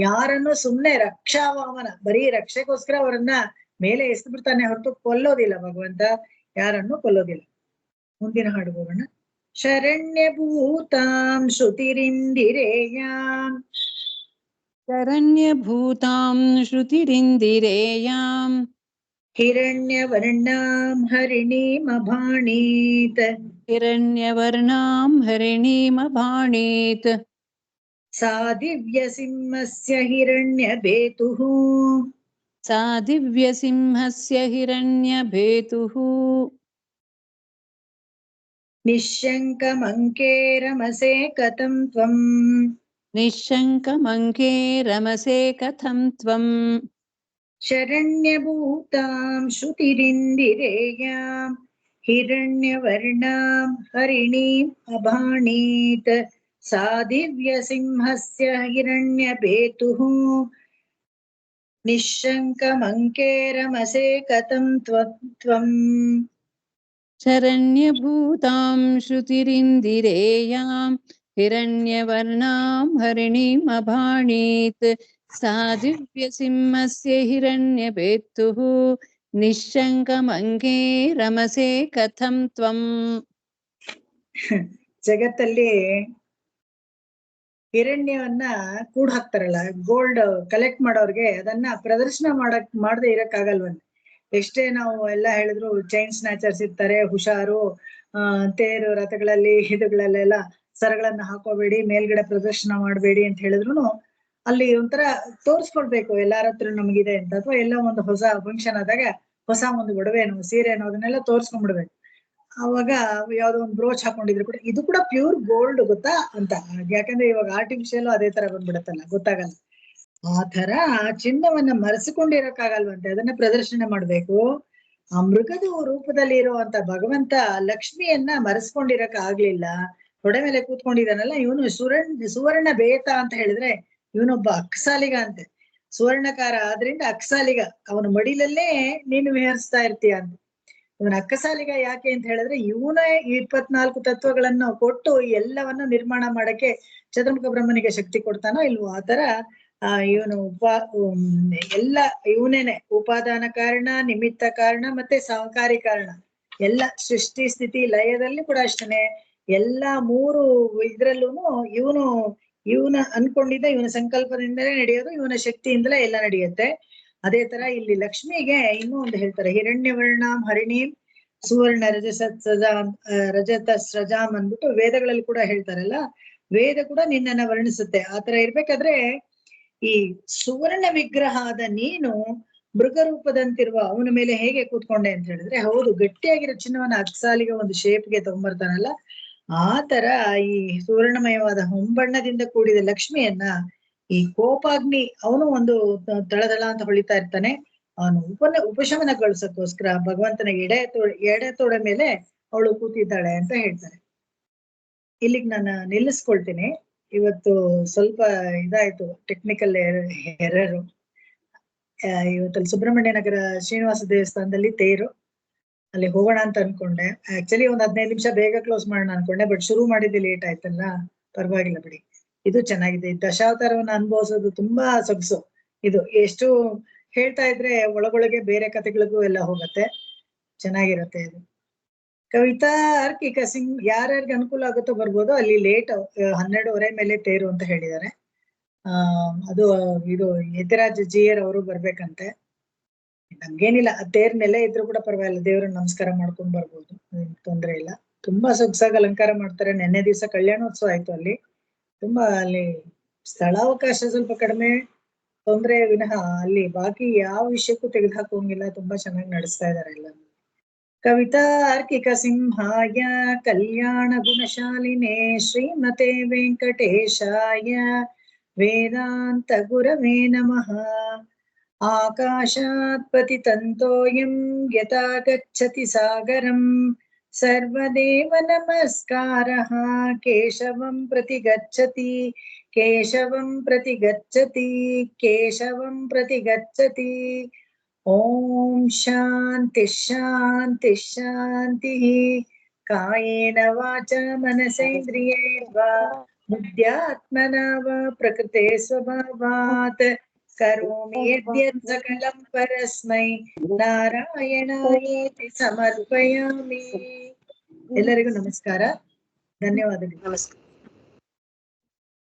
ಯಾರನ್ನು ಸುಮ್ನೆ ರಕ್ಷಾವಾಮನ, ಬರೀ ರಕ್ಷೆಗೋಸ್ಕರ ಅವರನ್ನ ಮೇಲೆ ಎಸ್ದು ಬಿಡ್ತಾನೆ ಹೊರತು ಕೊಲ್ಲೋದಿಲ್ಲ ಭಗವಂತ, ಯಾರನ್ನು ಕೊಲ್ಲೋದಿಲ್ಲ. ಮುಂದಿನ ಹಾಡು ಹೋಗೋಣ. ಶರಣ್ಯಭೂತಾಂ ಶ್ರುತಿರಿಂದಿರೇಯಾಂ ಶರಣ್ಯಭೂತಾಂ ಶ್ರುತಿರಿಂದಿರೇಯಾಂ ಹಿರಣ್ಯವರ್ಣಾಂ ಹರಿಣೀಮಭಾಣೀತ್ ಹಿರಣ್ಯವರ್ಣಾಂ ಹರಿಣೀಮಭಾಣೀತ್ ಸಾ ದಿವ್ಯಸಿಂಹಸ್ಯ ಹಿರಣ್ಯಬೇತುಃ ಸಾ ದಿವ್ಯಸಿಂಹಸ್ಯ ಹಿರಣ್ಯಬೇತುಃ ನಿಶ್ಶಂಕಮಂಕೆ ರಮಸೆ ಕಥಂ ತ್ವಂ ನಿಶ್ಶಂಕಮಂಕೆ ರಮಸೆ ಕಥಂ ತ್ವಂ ಶರಣ್ಯಭೂತಾಂ ಶ್ರುತಿರಿಂದಿರೇಯಾಂ ಹಿರಣ್ಯವರ್ಣಾಂ ಹರಿಣೀಂ ಅಭಾಣೀತ್ ಸಾ ದಿವ್ಯಸಿಂಹಸ್ಯ ಹಿರಣ್ಯಬೇತುಃ ನಿಶ್ಶಂಕಮಂಕೆ ರಮಸೆ ಕಥಂ ತ್ವಂ ಶರಣ್ಯಭೂತಾಂ ಶ್ರುತಿರಿಂದಿರೇಯಾಂ ಹಿರಣ್ಯವರ್ಣಾಂ ಹರಿಣೀಮಭಾಣೀತ್ ಸಾ ದಿವ್ಯಸಿಂಹಸ್ಯ ಹಿರಣ್ಯಬೇತುಃ ನಿಶ್ಶಂಕಮಂಕೆ ರಮಸೆ ಕಥಂ ತ್ವಂ. ಜಗತ್ತಲ್ಲಿ ಹಿರಣ್ಯವನ್ನ ಕೂಡ್ ಹಾಕ್ತಾರಲ್ಲ, ಗೋಲ್ಡ್ ಕಲೆಕ್ಟ್ ಮಾಡೋರ್ಗೆ ಅದನ್ನ ಪ್ರದರ್ಶನ ಮಾಡದೆ ಇರಕ್ಕಾಗಲ್ವಂತೆ. ಎಷ್ಟೇ ನಾವು ಎಲ್ಲ ಹೇಳಿದ್ರು ಚೈನ್ ಸ್ನ್ಯಾಚರ್ಸ್ ಇರ್ತಾರೆ, ಹುಷಾರು, ತೇರು ರಥಗಳಲ್ಲಿ ಇದುಗಳಲ್ಲೆಲ್ಲ ಸರಗಳನ್ನ ಹಾಕೋಬೇಡಿ, ಮೇಲ್ಗಡೆ ಪ್ರದರ್ಶನ ಮಾಡಬೇಡಿ ಅಂತ ಹೇಳಿದ್ರು ಅಲ್ಲಿ ಒಂಥರ ತೋರ್ಸ್ಕೊಳ್ಬೇಕು ಎಲ್ಲಾರ ಹತ್ರ ನಮಗಿದೆ ಅಂತ. ಅಥವಾ ಎಲ್ಲ ಒಂದು ಹೊಸ ಫಂಕ್ಷನ್ ಆದಾಗ ಹೊಸ ಒಂದು ಒಡವೆನೋ ಸೀರೆನೋ ಅದನ್ನೆಲ್ಲ ತೋರ್ಸ್ಕೊಂಡ್ಬಿಡ್ಬೇಕು. ಅವಾಗ ಯಾವ್ದೋ ಒಂದು ಬ್ರೋಚ್ ಹಾಕೊಂಡಿದ್ರು ಕೂಡ ಇದು ಕೂಡ ಪ್ಯೂರ್ ಗೋಲ್ಡ್ ಗೊತ್ತಾ ಅಂತ. ಯಾಕಂದ್ರೆ ಇವಾಗ ಆರ್ಟಿಫಿಷಿಯಲ್ ಅದೇ ತರ ಬಂದ್ಬಿಡತ್ತಲ್ಲ, ಗೊತ್ತಾಗಲ್ಲ. ಆ ತರ ಚಿನ್ನವನ್ನ ಮರೆಸಿಕೊಂಡಿರಕ್ಕಾಗಲ್ವಂತೆ, ಅದನ್ನ ಪ್ರದರ್ಶನ ಮಾಡ್ಬೇಕು. ಆ ಮೃಗದ ರೂಪದಲ್ಲಿ ಇರುವಂತ ಭಗವಂತ ಲಕ್ಷ್ಮಿಯನ್ನ ಮರೆಸ್ಕೊಂಡಿರಕ್ ಆಗ್ಲಿಲ್ಲ. ತೊಡೆ ಮೇಲೆ ಕೂತ್ಕೊಂಡಿದ್ದಾನಲ್ಲ ಇವನು ಸುವರ್ಣ ಬೇತ ಅಂತ ಹೇಳಿದ್ರೆ ಇವನೊಬ್ಬ ಅಕ್ಸಾಲಿಗ ಅಂತೆ. ಸುವರ್ಣಕಾರ ಆದ್ರಿಂದ ಅಕ್ಸಾಲಿಗ, ಅವನ ಮಡಿಲಲ್ಲೇ ನೀನು ವಿಹರಿಸ್ತಾ ಇರ್ತೀಯ ಅಂತ. ಇವನ ಅಕ್ಕಸಾಲಿಗ ಯಾಕೆ ಅಂತ ಹೇಳಿದ್ರೆ ಇವನೇ 24 ತತ್ವಗಳನ್ನು ಕೊಟ್ಟು ಎಲ್ಲವನ್ನ ನಿರ್ಮಾಣ ಮಾಡಕ್ಕೆ ಚತುರ್ಮುಖ ಬ್ರಹ್ಮನಿಗೆ ಶಕ್ತಿ ಕೊಡ್ತಾನೋ ಇಲ್ವೋ ಆತರ ಇವನು ಎಲ್ಲ ಇವನೇನೆ ಉಪಾದಾನ ಕಾರಣ, ನಿಮಿತ್ತ ಕಾರಣ ಮತ್ತೆ ಸಹಕಾರಿ ಕಾರಣ. ಎಲ್ಲ ಸೃಷ್ಟಿ ಸ್ಥಿತಿ ಲಯದಲ್ಲಿ ಕೂಡ ಅಷ್ಟೇನೆ. ಎಲ್ಲಾ 3 ಇದ್ರಲ್ಲೂನು ಇವನ ಅನ್ಕೊಂಡಿದ್ದ ಇವನ ಸಂಕಲ್ಪದಿಂದಲೇ ನಡೆಯೋದು, ಇವನ ಶಕ್ತಿಯಿಂದಲೇ ಎಲ್ಲ ನಡೆಯುತ್ತೆ. ಅದೇ ತರ ಇಲ್ಲಿ ಲಕ್ಷ್ಮಿಗೆ ಇನ್ನೂ ಒಂದು ಹೇಳ್ತಾರೆ, ಹಿರಣ್ಯವರ್ಣಾಂ ಹರಿಣೀಂ ಸುವರ್ಣ ರಜತ ಸ್ರಜಾಂ ಅಂದ್ಬಿಟ್ಟು ವೇದಗಳಲ್ಲಿ ಕೂಡ ಹೇಳ್ತಾರಲ್ಲ, ವೇದ ಕೂಡ ನಿನ್ನನ್ನ ವರ್ಣಿಸುತ್ತೆ. ಆತರ ಇರ್ಬೇಕಾದ್ರೆ ಈ ಸುವರ್ಣ ವಿಗ್ರಹ ಆದ ನೀನು ಮೃಗರೂಪದಂತಿರುವ ಅವನ ಮೇಲೆ ಹೇಗೆ ಕೂತ್ಕೊಂಡೆ ಅಂತ ಹೇಳಿದ್ರೆ, ಹೌದು ಗಟ್ಟಿಯಾಗಿರೋ ಚಿನ್ನವನ್ನ ಅಕ್ಸಾಲಿಗೆ ಒಂದು ಶೇಪ್ಗೆ ತಗೊಂಡ್ಬರ್ತಾನಲ್ಲ, ಆ ತರ ಈ ಸುವರ್ಣಮಯವಾದ ಹೊಂಬಣ್ಣದಿಂದ ಕೂಡಿದ ಲಕ್ಷ್ಮಿಯನ್ನ ಈ ಕೋಪಾಗ್ನಿ ಅವನು ಒಂದು ದಳದಳ ಅಂತ ಹೊಳಿತಾ ಇರ್ತಾನೆ, ಅವನು ಉಪಶಮನಗೊಳಿಸಕ್ಕೋಸ್ಕರ ಭಗವಂತನ ಎಡೆ ತೋಡ ಮೇಲೆ ಅವಳು ಕೂತಿದ್ದಾಳೆ ಅಂತ ಹೇಳ್ತಾರೆ. ಇಲ್ಲಿಗೆ ನಾನು ನಿಲ್ಲಿಸ್ಕೊಳ್ತೀನಿ. ಇವತ್ತು ಸ್ವಲ್ಪ ಇದಾಯ್ತು, ಟೆಕ್ನಿಕಲ್ ಎರರು. ಇವತ್ತಲ್ಲಿ ಸುಬ್ರಹ್ಮಣ್ಯ ನಗರ ಶ್ರೀನಿವಾಸ ದೇವಸ್ಥಾನದಲ್ಲಿ ತೇರು, ಅಲ್ಲಿ ಹೋಗೋಣ ಅಂತ ಅನ್ಕೊಂಡೆ. ಆಕ್ಚುಲಿ ಒಂದ್ 15 ನಿಮಿಷ ಬೇಗ ಕ್ಲೋಸ್ ಮಾಡೋಣ ಅನ್ಕೊಂಡೆ, ಬಟ್ ಶುರು ಮಾಡಿದ್ದು ಲೇಟ್ ಆಯ್ತಲ್ಲ, ಪರವಾಗಿಲ್ಲ ಬಿಡಿ. ಇದು ಚೆನ್ನಾಗಿದೆ. ದಶಾವತಾರವನ್ನ ಅನುಭವಿಸೋದು ತುಂಬಾ ಸೊಗಸು. ಇದು ಎಷ್ಟು ಹೇಳ್ತಾ ಇದ್ರೆ ಒಳಗೊಳಗೆ ಬೇರೆ ಕಥೆಗಳಿಗೂ ಎಲ್ಲ ಹೋಗತ್ತೆ, ಚೆನ್ನಾಗಿರತ್ತೆ ಇದು. ಕವಿತಾ ಅರ್ಕಿಕ ಸಿಂಗ್ ಯಾರ್ಯಾರಿಗೆ ಅನುಕೂಲ ಆಗುತ್ತೋ ಬರ್ಬೋದು. ಅಲ್ಲಿ ಲೇಟ್ 12:30 ಮೇಲೆ ತೇರು ಅಂತ ಹೇಳಿದ್ದಾರೆ. ಅದು ಇದು ಯತಿರಾಜ್ ಜಿಯರ್ ಅವರು ಬರ್ಬೇಕಂತೆ. ನಮ್ಗೇನಿಲ್ಲ, ತೇರ್ ನೆಲೆ ಇದ್ರು ಕೂಡ ಪರವಾಗಿಲ್ಲ, ದೇವ್ರನ್ನ ನಮಸ್ಕಾರ ಮಾಡ್ಕೊಂಡ್ ಬರ್ಬೋದು, ತೊಂದ್ರೆ ಇಲ್ಲ. ತುಂಬಾ ಸೊಗಸಾಗಿ ಅಲಂಕಾರ ಮಾಡ್ತಾರೆ. ನೆನ್ನೆ ದಿವಸ ಕಲ್ಯಾಣೋತ್ಸವ ಆಯ್ತು ಅಲ್ಲಿ. ತುಂಬಾ ಅಲ್ಲಿ ಸ್ಥಳಾವಕಾಶ ಸ್ವಲ್ಪ ಕಡಿಮೆ, ತೊಂದ್ರೆ ವಿನಃ ಅಲ್ಲಿ ಬಾಕಿ ಯಾವ ವಿಷಯಕ್ಕೂ ತೆಗೆದುಹಾಕೋಂಗಿಲ್ಲ. ತುಂಬಾ ಚೆನ್ನಾಗಿ ನಡೆಸ್ತಾ ಇದಾರೆ ಎಲ್ಲ. ಕವಿತಾ ಅರ್ಕಿಕ ಸಿಂಹಾಯ ಕಲ್ಯಾಣ ಗುಣಶಾಲಿನೇ ಶ್ರೀಮತೆ ವೆಂಕಟೇಶಾಯ ವೇದಾಂತ ಗುರವೇ ನಮಃ. ಆಕಾಶಾತ್ ಪತಿತಂತೋಯಂ ಯಥಾ ಗಚ್ಚತಿ ಸಾಗರಂ ಸರ್ವದೇವ ನಮಸ್ಕಾರಃ ಕೇಶವಂ ಪ್ರತಿ ಗಚ್ಚತಿ ಕೇಶವಂ ಪ್ರತಿ ಗಚ್ಚತಿ ಕೇಶವಂ ಪ್ರತಿ ಗಚ್ಚತಿ. ಓಂ ಶಾಂತಿ ಶಾಂತಿ ಶಾಂತಿ. ಕಾಯೇನ ವಾಚಾ ಮನಸೇಂದ್ರಿಯೈರ್ವಾ ಬುದ್ಧ್ಯಾತ್ಮನಾ ವಾ ಪ್ರಕೃತೆ ಸ್ವಭಾವಾತ್ ಕರೋಮಿ ಯದ್ಯತ್ ಸಕಲಂ ಪರಸ್ಮೈ ನಾರಾಯಣಾಯೇತಿ ಸಮರ್ಪಯಾಮಿ. ಎಲ್ಲರಿಗೂ ನಮಸ್ಕಾರ, ಧನ್ಯವಾದಗಳು. ನಮಸ್ಕಾರ.